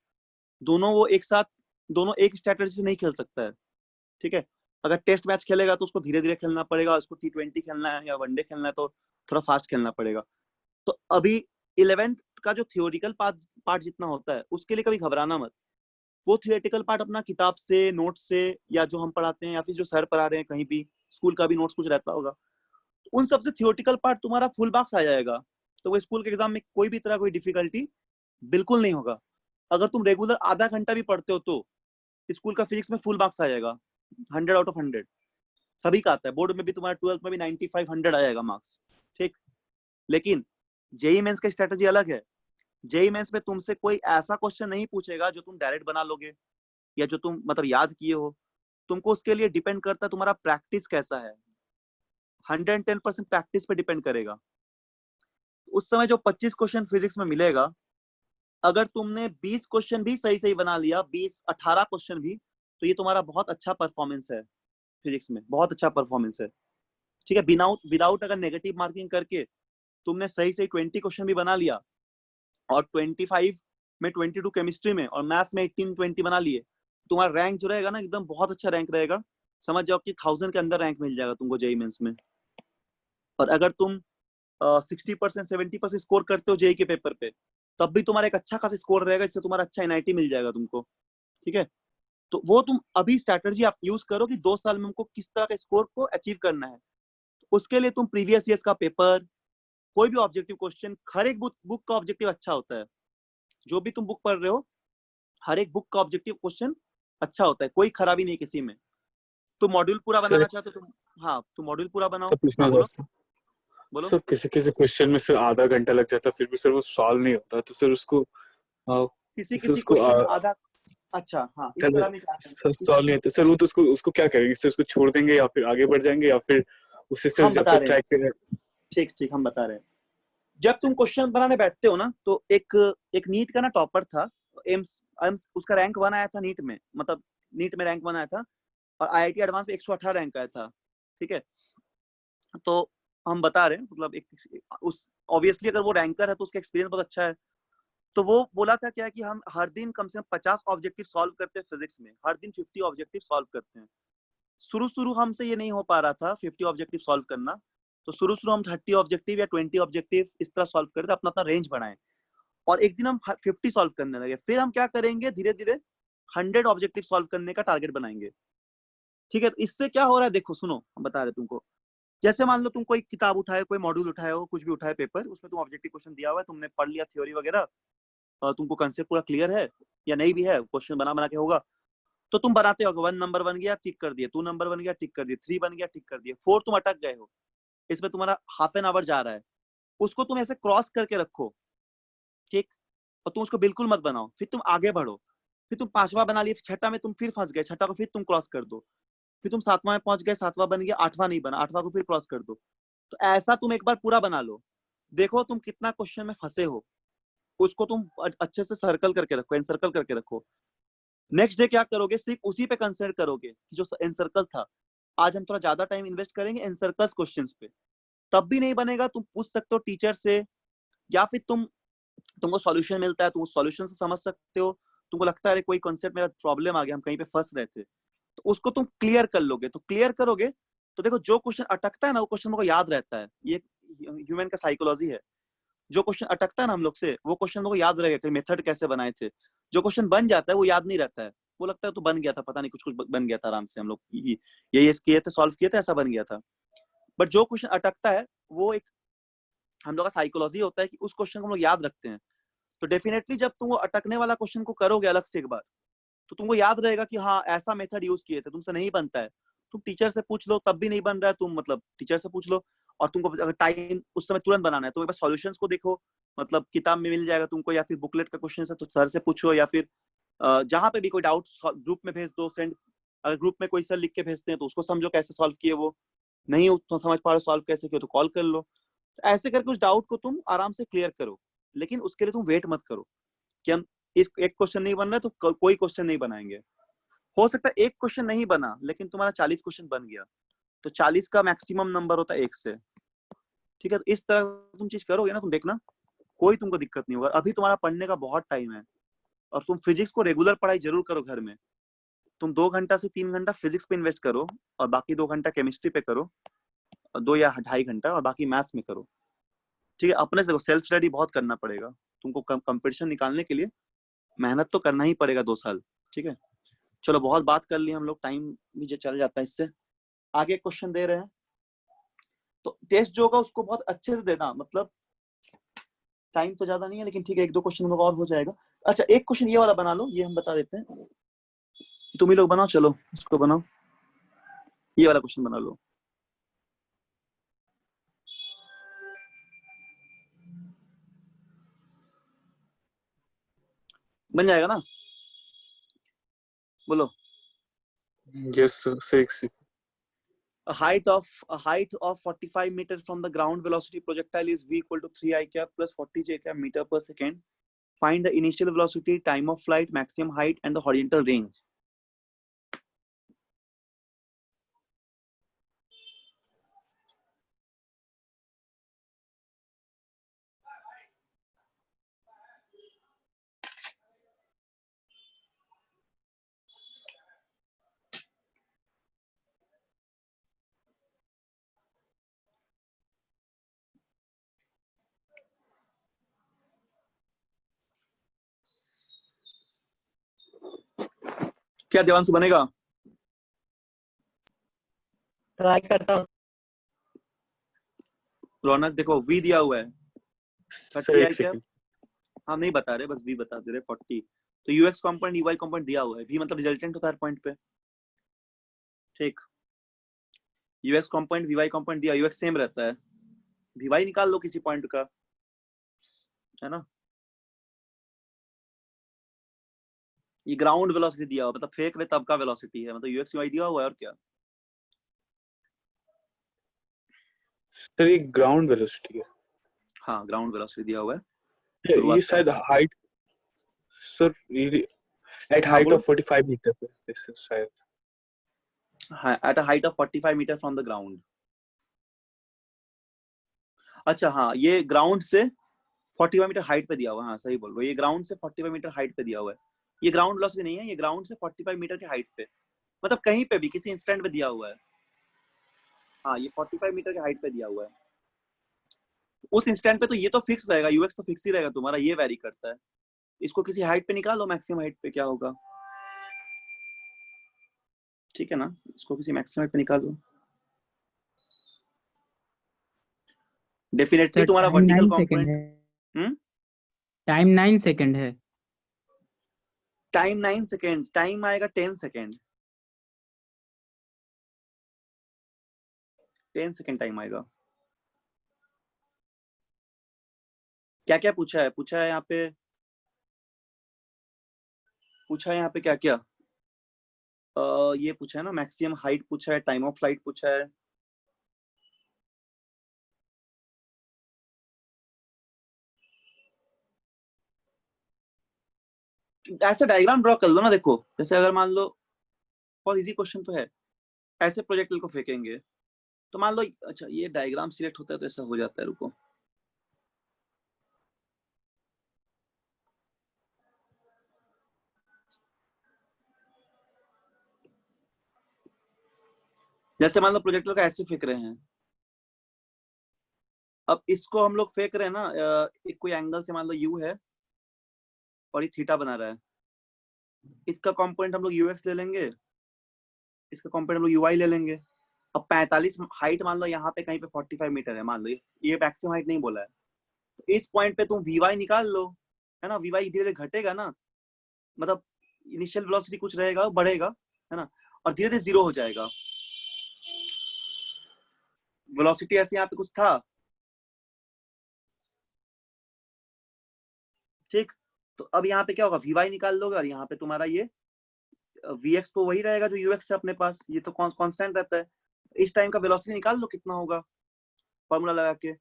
दोनों वो एक साथ, दोनों एक स्ट्रेटेजी से नहीं खेल सकता है, ठीक है। अगर टेस्ट मैच खेलेगा तो उसको धीरे धीरे खेलना पड़ेगा, उसको T20 खेलना है या वनडे खेलना है तो थोड़ा फास्ट खेलना पड़ेगा। तो अभी 11th का जो थियोरिटिकल पार्ट जितना होता है उसके लिए कभी घबराना मत। वो थियोरिटिकल पार्ट अपना किताब से, नोट से, या जो हम पढ़ाते हैं या फिर जो सर पढ़ा रहे हैं कहीं भी, स्कूल का भी नोट्स कुछ रहता होगा, उन सबसे थियोरिटिकल पार्ट तुम्हारा फुल मार्क्स आ जाएगा। तो वो स्कूल के एग्जाम में कोई भी तरह कोई डिफिकल्टी बिल्कुल नहीं होगा। अगर तुम रेगुलर आधा घंटा भी पढ़ते हो तो स्कूल का फिजिक्स में फुल मार्क्स आ जाएगा, 100 आउट ऑफ 100 सभी का आता है। बोर्ड में भी तुम्हारा 12th में भी 95 100 आ जाएगा मार्क्स, ठीक। लेकिन जेई मेंस का स्ट्रेटेजी अलग है। जेई मेंस में तुमसे कोई ऐसा क्वेश्चन नहीं पूछेगा जो तुम डायरेक्ट बना लोगे या जो तुम मतलब याद किए हो। तुमको उसके लिए डिपेंड करता है तुम्हारा प्रैक्टिस कैसा है, 110% प्रैक्टिस पे डिपेंड करेगा। उस समय जो 25 क्वेश्चन फिजिक्स में मिलेगा अगर तुमने 20 क्वेश्चन भी सही सही बना लिया, 18 क्वेश्चन भी, तो ये तुम्हारा बहुत अच्छा परफॉर्मेंस है फिजिक्स में, बहुत अच्छा परफॉर्मेंस है। ठीक है, विदाउट अगर नेगेटिव मार्किंग करके तुमने सही सही 20 क्वेश्चन भी बना लिया और 25 में 22 केमिस्ट्री में और मैथ में 18-20 बना लिए, तुम्हारा रैंक जो रहेगा ना एकदम बहुत अच्छा रैंक रहेगा। समझ जाओ कि 1000 के अंदर रैंक मिल जाएगा तुमको जेईई मेंस में। और अगर तुम 60% 70% स्कोर करते हो जेईई के पेपर पे, तब भी तुम्हारा एक अच्छा खासा स्कोर रहेगा, इससे तुम्हारा अच्छा एनआईटी मिल जाएगा तुमको। ठीक है, तो वो तुम अभी स्ट्रैटेजी आप यूज करो कि 2 साल में हमको किस तरह के स्कोर को अचीव करना है। उसके लिए तुम प्रीवियस ईयर्स का पेपर, कोई भी ऑब्जेक्टिव क्वेश्चन, हर एक बुक का ऑब्जेक्टिव अच्छा होता है। जो भी तुम बुक पढ़ रहे हो, हर एक बुक का ऑब्जेक्टिव क्वेश्चन अच्छा होता है, कोई खराबी नहीं किसी में। तो मॉड्यूल पूरा सर बनाना चाहते हो तुम, हाँ तो मॉड्यूल पूरा बनाओ। सर पूछना हाँ था बोलो सर, बोलो। सर किसी किसी क्वेश्चन में सर आधा घंटा लग जाता फिर भी सर वो सॉल्व नहीं होता, तो सर उसको किसी सर किसी उसको क्वेश्चन में आधा, अच्छा हाँ इस तरह में क्या सर सॉल्व नहीं होता सर, वो तो उसको उसको क्या करेंगे सर? उसको छोड़ देंगे या फिर आगे बढ़ जाएंगे या फिर उससे सर हम जब बता तक रहे हैं, ट्रैक करें? ठीक ठीक हम बता रहे हैं। जब तुम क्वेश्चन बनाने बैठते हो ना, तो एक नीट का ना टॉपर था, एम्स उसका रैंक 1 आया था नीट में, मतलब नीट में रैंक 1 आया था और आईआईटी एडवांस में 118 रैंक आया था। ठीक है, तो हम बता रहे हैं मतलब एक उस ऑब्वियसली अगर वो रैंकर है तो उसका एक्सपीरियंस बहुत अच्छा है। तो वो बोला था क्या कि हम हर दिन कम से कम 50 ऑब्जेक्टिव सॉल्व करते हैं फिजिक्स में, हर दिन 50 ऑब्जेक्टिव सॉल्व करते हैं। शुरू हमसे ये नहीं हो पा रहा था 50 ऑब्जेक्टिव सॉल्व करना, तो शुरू हम 30 ऑब्जेक्टिव या 20 ऑब्जेक्टिव इस तरह सॉल्व करते, अपना अपना रेंज बढ़ाएं। और एक दिन हम 50 सॉल्व करने लगे, फिर हम क्या करेंगे, धीरे धीरे 100 ऑब्जेक्टिव सॉल्व करने का टारगेट बनाएंगे। ठीक है, तो इससे क्या हो रहा है देखो सुनो, हम बता रहे तुमको। जैसे मान लो तुम कोई किताब उठाए, कोई मॉड्यूल उठाए हो, कुछ भी उठाए पेपर, उसमें तुम ऑब्जेक्टिव क्वेश्चन दिया हुआ है, तुमने पढ़ लिया थ्योरी वगैरह, तुमको कंसेप्ट पूरा क्लियर है या नहीं भी है, क्वेश्चन बना बना के होगा, तो तुम बनाते हो 1 नंबर बन गया टिक कर दिया, 2 नंबर बन गया टिक कर दिया, 3 बन गया टिक कर दिया, 4 तुम अटक गए हो, इसमें तुम्हारा हाफ एन आवर जा रहा है, उसको तुम ऐसे क्रॉस करके रखो। ठीक, और तुम उसको बिल्कुल मत बनाओ, फिर तुम आगे बढ़ो, फिर तुम 5वां बना लिए, छठा में तुम फिर फंस गए, छठा को फिर तुम क्रॉस कर दो, फिर तुम 7वां में पहुंच गए, 7वां बन गया, 8वां नहीं बना, 8वां को फिर क्रॉस कर दो। तो ऐसा तुम एक बार पूरा बना लो, देखो तुम कितना क्वेश्चन में फंसे हो, उसको तुम अच्छे से सर्कल करके रखो, एनसर्कल करके रखो। नेक्स्ट डे क्या करोगे, सिर्फ उसी पे कंसंट्रेट करोगे कि जो एनसर्कल था। आज हम थोड़ा ज्यादा टाइम इन्वेस्ट करेंगे एनसर्कल्स क्वेश्चंस पे, तब भी नहीं बनेगा, तुम पूछ सकते हो टीचर से, या फिर तुमको सॉल्यूशन मिलता है, तुम उस सॉल्यूशन से समझ सकते हो। तुमको लगता है कोई कॉन्सेप्ट मेरा प्रॉब्लम आ गया, हम कहीं पे फंस रहे थे, तो उसको तुम क्लियर कर लोगे। तो क्लियर करोगे तो देखो जो क्वेश्चन अटकता है ना, वो क्वेश्चन हमको याद रहता है, ये ह्यूमन का साइकोलॉजी है। जो क्वेश्चन अटकता है ना हम लोग से, वो क्वेश्चन हमको याद रहेगा कि मेथड कैसे बनाए थे। जो क्वेश्चन बन जाता है वो याद नहीं रहता है, वो लगता है तो बन गया था, पता नहीं कुछ कुछ बन गया था आराम से, हम लोग ये किए थे, सॉल्व किए थे, ऐसा बन गया था। बट जो क्वेश्चन अटकता है वो एक हम लोग का साइकोलॉजी होता है कि उस क्वेश्चन को हम लोग याद रखते हैं। तो डेफिनेटली जब तुम वो अटकने वाला क्वेश्चन को करोगे अलग से एक बार, तो तुमको याद रहेगा कि हाँ ऐसा मेथड यूज किए थे, तुमसे नहीं बनता है, तुम टीचर से पूछ लो, तब भी नहीं बन रहा है, तुम मतलब टीचर से पूछ लो। और तुमको अगर टाइम उस समय तुरंत बनाना है तो एक बार सॉल्यूशंस को देखो, मतलब किताब में मिल जाएगा तुमको, या फिर बुकलेट का क्वेश्चन है तो सर से पूछो, या फिर जहां पे भी कोई डाउट ग्रुप में भेज दो, सेंड, अगर ग्रुप में कोई सर लिख के भेजते हैं तो उसको समझो कैसे सॉल्व किए, वो नहीं तो समझ पा रहे सॉल्व कैसे किए तो कॉल कर लो। तो ऐसे करके उस डाउट को तुम आराम से क्लियर करो, लेकिन उसके लिए तुम वेट मत करो कि हम इस एक क्वेश्चन नहीं बन रहा है तो कोई क्वेश्चन नहीं बनाएंगे। हो सकता है एक क्वेश्चन नहीं बना लेकिन तुम्हारा 40 क्वेश्चन बन गया, तो 40 का मैक्सिमम नंबर होता है 1 से। ठीक है, तो इस तरह तुम चीज करोगे ना, तुम देखना कोई तुमको दिक्कत नहीं होगा। अभी तुम्हारा पढ़ने का बहुत टाइम है, और तुम फिजिक्स को रेगुलर पढ़ाई जरूर करो घर में। तुम 2 घंटा से 3 घंटा फिजिक्स पे इन्वेस्ट करो, और बाकी 2 घंटा केमिस्ट्री पे करो, और 2 या 2.5 घंटा और बाकी मैथ्स में करो। ठीक है, अपने से सेल्फ स्टडी बहुत करना पड़ेगा तुमको, कंपटीशन निकालने के लिए मेहनत तो करना ही पड़ेगा 2 साल। ठीक है, चलो बहुत बात कर ली हम लोग, टाइम भी चल जाता है इससे। आगे क्वेश्चन दे रहे हैं, तो टेस्ट जो होगा उसको बहुत अच्छे से देना, मतलब टाइम तो ज्यादा नहीं है लेकिन ठीक है, 1-2 क्वेश्चन और हो जाएगा। अच्छा एक क्वेश्चन ये वाला बना लो, ये हम बता देते हैं, तुम ही लोग बनाओ, चलो इसको बनाओ, ये वाला क्वेश्चन बना लो। बन जाएगा ना, बोलो। Yes sir. A height of 45 meter from the ground velocity projectile is v equal to 3 I cap plus 40 j cap meter per second. Find the initial velocity, time of flight, maximum height, and the horizontal range. क्या देवांशु बनेगा? ट्राई करता हूँ। रौनक देखो v दिया हुआ है, सर 30 एक है क्या? सेकंड। हम नहीं बता रहे, बस v बता दे रहे 40। तो ux कंपोनेंट uy कंपोनेंट दिया हुआ है, v मतलब रिजल्टेंट होता है पॉइंट पे, ठीक। ux कंपोनेंट vy कंपोनेंट दिया, ux सेम रहता है, vy निकाल लो किसी पॉइंट का, है ना। ये ग्राउंड वेलोसिटी दिया हुआ, मतलब फेंक रहे तब का वेलोसिटी है, मतलब ux uy दिया हुआ है और क्या। सर ये ग्राउंड वेलोसिटी है। हाँ ग्राउंड वेलोसिटी दिया हुआ है ये शुरुआत का। शायद हाइट, सर एट हाँ हाइट बोलो। ऑफ 45 मीटर पे this is शायद। हाँ at a height of 45 metre from the ground. अच्छा हाँ, ये ग्राउंड से 45 मीटर हाइट पे दिया हुआ है, हाँ सही बोल रहे हो, ये ग्राउंड से 45 मीटर हाइट पे दिया हुआ है। ये ग्राउंड वेलोसिटी नहीं है, ये ग्राउंड से 45 मीटर की हाइट पे, मतलब कहीं पे भी किसी इंस्टेंट पे दिया हुआ है। हाँ ये 45 मीटर की हाइट पे दिया हुआ है, उस इंस्टेंट पे तो ये तो फिक्स रहेगा, यूएक्स तो फिक्स ही रहेगा तुम्हारा, ये वेरी करता है। इसको किसी हाइट पे निकालो, मैक्सिमम हाइट पे क्या होगा, ठीक है ना, इसको किसी मैक्सिमम हाइट पे निकालो। डेफिनेटली सर तुम्हारा टाइम वर्टिकल 9 सेकंड कंपोनेंट। है। टाइम 9 सेकंड है। टाइम 9 सेकेंड, टाइम आएगा 10 सेकेंड, 10 सेकेंड टाइम आएगा। क्या क्या पूछा है, पूछा है यहाँ पे, पूछा है यहाँ पे क्या क्या, ये पूछा है ना, मैक्सिमम हाइट पूछा है, टाइम ऑफ फ्लाइट पूछा है, ऐसे डायग्राम ड्रॉ कर लो ना। देखो जैसे अगर मान लो, बहुत इजी क्वेश्चन तो है, ऐसे प्रोजेक्टिल को फेंकेंगे तो मान लो, अच्छा ये डायग्राम सिलेक्ट होता है तो ऐसा हो जाता है, रुको जैसे मान लो प्रोजेक्टिल का ऐसे फेंक रहे हैं, अब इसको हम लोग फेंक रहे हैं ना, एक कोई एंगल से मान लो यू है और ये थीटा बना रहा है, इसका कंपोनेंट हम लोग यूएक्स ले लेंगे, इसका कंपोनेंट हम लोग यूआई ले लेंगे। अब 45 हाइट मान लो यहाँ पे कहीं पे 45 मीटर है मान लो, ये मैक्सिमम हाइट नहीं बोला है, तो इस पॉइंट पे तुम वीवाई निकाल लो, है ना। वीवाई धीरे धीरे घटेगा ना, मतलब इनिशियल वेलोसिटी कुछ रहेगा, बढ़ेगा, है ना, और धीरे धीरे जीरो हो जाएगा। वेलोसिटी ऐसे यहाँ पे कुछ था, ठीक। तो अब यहाँ पे क्या होगा, वीवाई निकाल लोगे और यहाँ पे तुम्हारा ये वीएक्स तो वही रहेगा जो यूएक्स है अपने पास, ये तो कांस्टेंट रहता है। इस टाइम का वेलोसिटी निकाल लो कितना होगा, फॉर्मूला लगा के।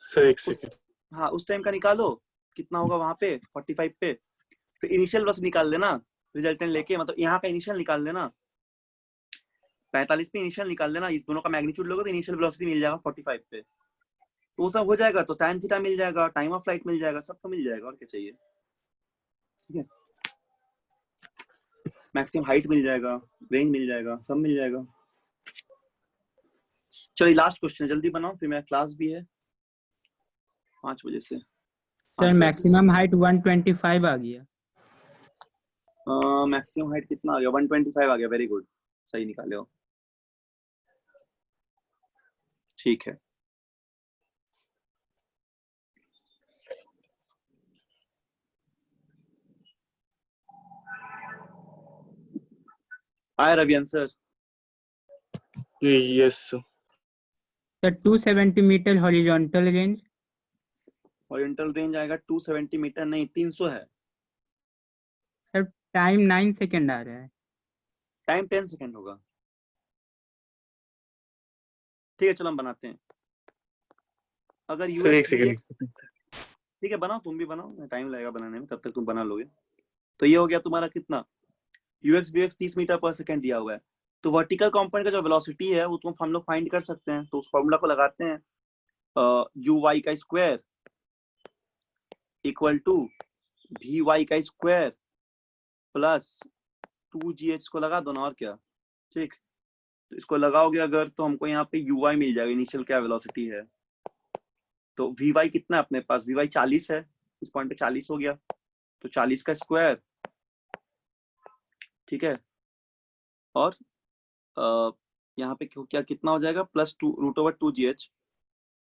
सर एक उस, सेकंड। हाँ उस टाइम का निकालो कितना होगा वहां पे 45 पे, फिर इनिशियल वेलोसिटी निकाल लेना रिजल्टेंट लेके, मतलब यहाँ का इनिशियल निकाल लेना, 45 पे इनिशियल निकाल लेना, इस दोनों का मैग्नीट्यूड लोगे तो इनिशियल वेलोसिटी मिल जाएगा 45 पे, तो वो सब हो जाएगा, तो tan थीटा मिल जाएगा, टाइम ऑफ फ्लाइट मिल जाएगा, सबको मिल जाएगा, और क्या चाहिए, ठीक है। मैक्सिमम हाइट मिल जाएगा, रेंज मिल जाएगा, सब मिल जाएगा। चलिए लास्ट क्वेश्चन जल्दी बनाओ, फिर मेरा क्लास भी है 5 बजे से। सर मैक्सिमम हाइट 125 आ गया। मैक्सिमम हाइट कितना आ गया, 125 आ गया, वेरी गुड, सही निकाले हो, ठीक है। आया Ravi answer? Yes sir 270 metre horizontal range. Oriental range आएगा 270 मीटर, नहीं 300 है। सर टाइम 9 सेकंड आ रहा है। टाइम 10 सेकेंड होगा, ठीक है चलो हम बनाते हैं। अगर सर एक ux सेकंड। vx, ठीक है, बनाओ, तुम भी बनाओ, टाइम लगेगा बनाने में, तब तक तुम बना लोगे। तो ये हो गया तुम्हारा कितना, यूएक्स वीएक्स 30 मीटर पर सेकंड दिया हुआ है। तो वर्टिकल कंपोनेंट का जो वेलोसिटी है वो तुम हम लोग फाइंड कर सकते हैं। तो उस फॉर्मूला को लगाते हैं, यू वाई का square equal to v y का स्क्वायर प्लस 2gh को लगा दो ना, और क्या। ठीक, तो इसको लगाओगे अगर तो हमको यहाँ पे यू वाई मिल जाएगा, इनिशियल क्या वेलोसिटी है। तो वी वाई कितना है अपने पास, वी वाई 40 है, इस पॉइंट पे 40 हो गया, तो 40 का स्क्वायर, ठीक है। और यहाँ पे क्या कितना हो जाएगा, प्लस 2√2gh,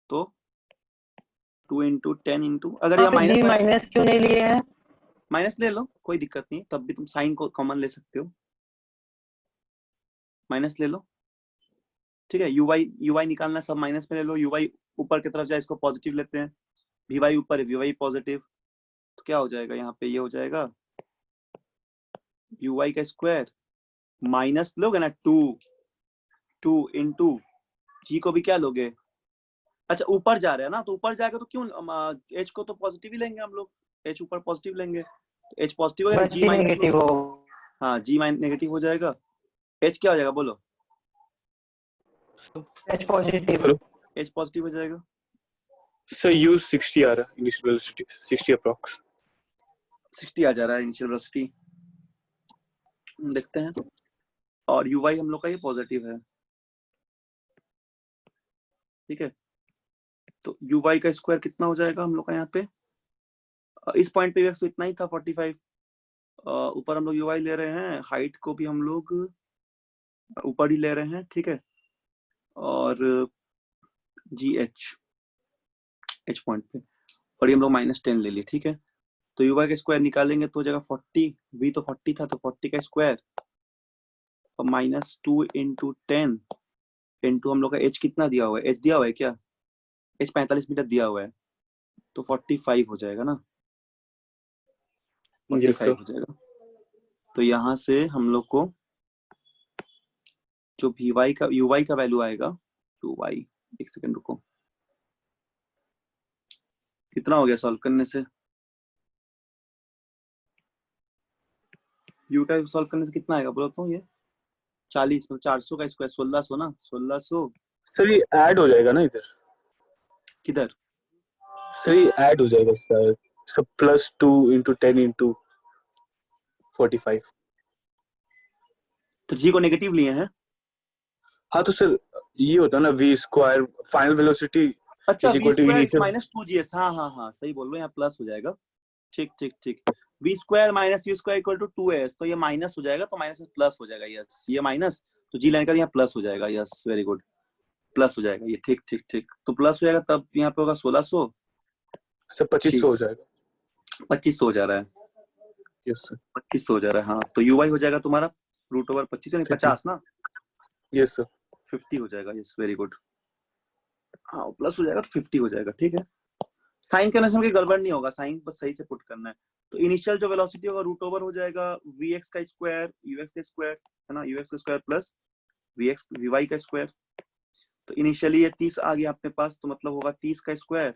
तो 2 इंटू 10 इंटू, अगर यहाँ यहाँ पे जी माइनस क्यों नहीं लिए हैं? माइनस ले लो, कोई दिक्कत नहीं, तब भी तुम साइन को कॉमन ले सकते हो, माइनस ले लो, ठीक है। यू वाई निकालना, सब माइनस में ले लो, यू वाई ऊपर की तरफ जाए, इसको पॉजिटिव लेते हैं, वी वाई ऊपर है, वी वाई पॉजिटिव, तो क्या हो जाएगा यहाँ पे, ये हो जाएगा यू वाई का स्क्वायर माइनस लोगे ना 2 इंटू जी को भी क्या लोगे, अच्छा ऊपर जा रहे हैं ना, तो ऊपर जाएगा तो क्यों, एच को तो पॉजिटिव ही लेंगे हम लोग, एच ऊपर पॉजिटिव लेंगे, तो एच पॉजिटिव हो बस जी जी माइनस, नेगेटिव हो। हाँ जी माइनस नेगेटिव हो जाएगा, एच क्या हो जाएगा बोलो, H positive. Hello H positive हो जाएगा, सर यूज 60 आ रहा है इनिशियल वेलोसिटी, 60 अप्रॉक्स। 60 आ जा रहा है इनिशियल वेलोसिटी, देखते हैं। और यू वाई हम लोग का ये पॉजिटिव है, ठीक है। तो यू वाई का स्क्वायर कितना हो जाएगा हम लोग का यहाँ पे, इस पॉइंट पे तो इतना ही था 45, ऊपर हम लोग यू वाई ले रहे हैं, हाइट को भी हम लोग ऊपर ही ले रहे हैं, ठीक है। और जी एच पॉइंट पे, और ये हम लोग -10 ले लिए, ठीक है। तो यू वाई का स्क्वायर निकालेंगे तो हो जाएगा 40, वी तो 40 था, तो 40 का स्क्वायर और -2 इंटू 10 इंटू हम लोग का एच कितना दिया हुआ है, एच दिया हुआ है क्या, एच 45 मीटर दिया हुआ है, तो 45 हो जाएगा ना, 45 हो जाएगा। तो यहाँ से हम लोग को जो वी वाई का यू वाई का वैल्यू आएगा, यू वाई, एक सेकंड रुको, कितना हो गया सॉल्व करने से, यू का सॉल्व करने से कितना आएगा बोलो तो, ये 40 मतलब 400 का स्क्वायर 1600 ना, 1600 सर ये ऐड हो जाएगा ना इधर, किधर, सर ये ऐड हो जाएगा सर, सब +2 इंटू 10 इंटू 45। तो जी को नेगेटिव लिए हैं, हाँ तो सर ये होता है ना वी स्क्वायर फाइनल वेलोसिटी अच्छा is v equal to square initial. -2gs, हाँ हाँ हाँ सही बोल रहे हो, यहाँ प्लस हो जाएगा, ठीक ठीक ठीक, v square minus u square equal to 2s, तो ये माइनस हो जाएगा, तो माइनस से प्लस हो जाएगा, यस ये माइनस, तो जी लाइन का यहाँ प्लस हो जाएगा, यस वेरी गुड, प्लस हो जाएगा ये, ठीक ठीक ठीक, तो प्लस हो जाएगा, तब यहाँ पे होगा 1600, सर 2500 हो जाएगा। 2500 हो जा रहा है, यस सर। 2500 हो जा रहा है, हाँ। तो यू वाई हो जाएगा तुम्हारा √25 यानी 50 ना, यस सर। 50 हो जाएगा, यस वेरी गुड, हाँ प्लस हो जाएगा तो 50 हो जाएगा, ठीक है। साइन करने से कोई गड़बड़ नहीं होगा, साइन बस सही से पुट करना है। तो इनिशियल जो वेलोसिटी होगा √ओवर हो जाएगा vx का स्क्वायर ux का स्क्वायर है ना, ux का स्क्वायर प्लस vx vy का स्क्वायर, तो इनिशियली ये 30 आ गया अपने पास, तो मतलब होगा 30 का स्क्वायर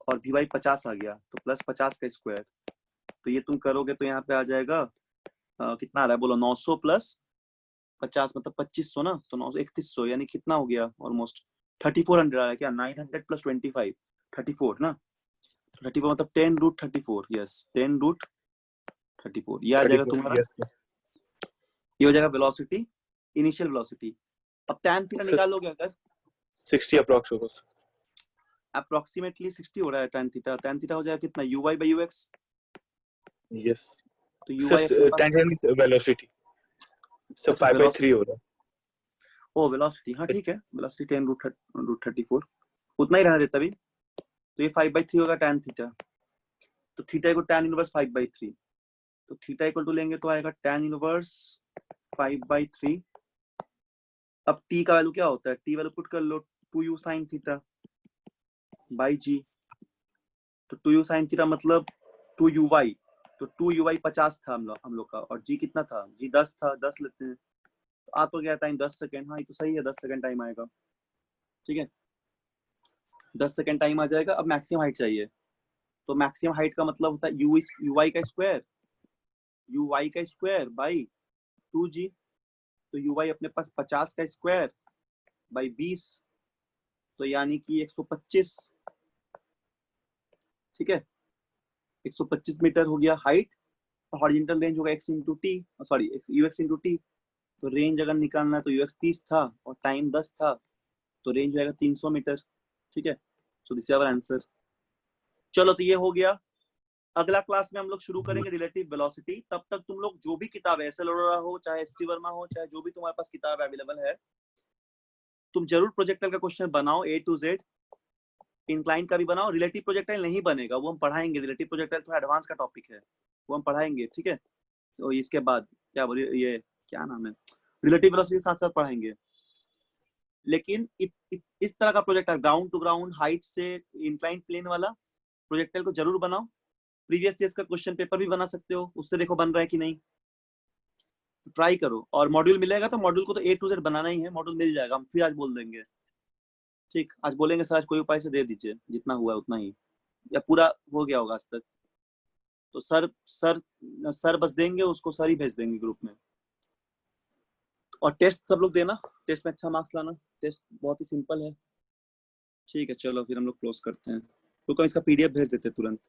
और vy 50 आ गया, तो प्लस 50 का स्क्वायर, तो ये तुम करोगे तो यहाँ पे आ जाएगा कितना आ रहा है बोलो, 900 प्लस 50 मतलब 2500 ना, तो 900 3100 यानी कितना हो गया, ऑलमोस्ट 3400 आ रहा है क्या, 900 प्लस 25 34 ना, 34 मतलब 10√34, यस 10√34, ये आ जाएगा तुम्हारा, यस सर। ये हो जाएगा वेलोसिटी, इनिशियल वेलोसिटी। अब tan थीटा निकालोगे अगर, 60 अप्रॉक्स होगा सर। अप्रोक्सीमेटली 60 हो रहा है tan थीटा हो जाएगा कितना, uy by ux, यस तो uy अपने सर, पास, टेंजेंट वेलोसिटी सर अच्छा 5/3 हो रहा है। ओ वेलोसिटी, हाँ ठीक है, वेलोसिटी 10√34 उतना ही रहना देता अभी, तो ये 5/3 होगा tan थीटा, तो थीटा को tan इनवर्स 5/3, तो थीटा इक्वल टू लेंगे तो आएगा tan इनवर्स 5/3, अब t का वैल्यू क्या होता है, t वैल्यू पुट कर लो 2u sin theta by g, तो 2u sin थीटा मतलब 2uy, तो 2uy 50 था हम लोग का, और g कितना था, g 10 था, 10 लेते हैं, तो आ तो गया टाइम 10 सेकंड, हाँ ये तो सही है, 10 सेकंड टाइम आएगा, ठीक है 10 सेकंड टाइम आ जाएगा। अब मैक्सिमम हाइट चाहिए, तो मैक्सिमम हाइट का मतलब होता है यू वाई का स्क्वायर बाई 2g। तो यू वाई अपने पास 50 का स्क्वायर बाई 20, तो यानी कि 125। ठीक है, 125 मीटर हो गया हाइट। हॉरिजॉन्टल रेंज होगा x into T, sorry ux into T. तो रेंज अगर निकालना है तो ux 30 था और टाइम 10 था, तो रेंज होगा 300 मीटर। ठीक है, so this is our answer. चलो तो ये हो गया। अगला क्लास में हम लोग शुरू करेंगे रिलेटिव वेलोसिटी। तब तक तुम लोग जो भी किताब है, एस एल अरोड़ा हो चाहे एस सी वर्मा हो चाहे जो भी तुम्हारे पास किताब अवेलेबल है, तुम जरूर प्रोजेक्टाइल का क्वेश्चन बनाओ A to Z। इंक्लाइन का भी बनाओ। रिलेटिव प्रोजेक्टाइल नहीं बनेगा, वो हम पढ़ाएंगे। रिलेटिव प्रोजेक्टाइल थोड़ा एडवांस का टॉपिक है, वो हम पढ़ाएंगे। ठीक है, तो इसके बाद क्या बोलिए, ये क्या नाम है, रिलेटिव वेलोसिटी साथ साथ पढ़ाएंगे। लेकिन इस तरह का projectile ground to ground height से इंक्लाइन प्लेन वाला प्रोजेक्टाइल को जरूर बनाओ। प्रीवियस ईयर्स का क्वेश्चन पेपर भी बना सकते हो, उससे देखो बन रहा है कि नहीं, ट्राई करो। और मॉड्यूल मिलेगा तो मॉड्यूल को तो A to Z बनाना ही है, मॉड्यूल मिल जाएगा, हम फिर आज बोल देंगे। ठीक, आज बोलेंगे सर आज कोई उपाय से दे दीजिए, जितना हुआ उतना ही, या पूरा हो गया होगा आज तक, तो सर बस देंगे, उसको सर ही भेज देंगे ग्रुप में। और टेस्ट सब लोग देना, टेस्ट में अच्छा मार्क्स लाना, टेस्ट बहुत ही सिंपल है। ठीक है, चलो फिर हम लोग क्लोज करते हैं। तो इसका PDF भेज देते हैं तुरंत।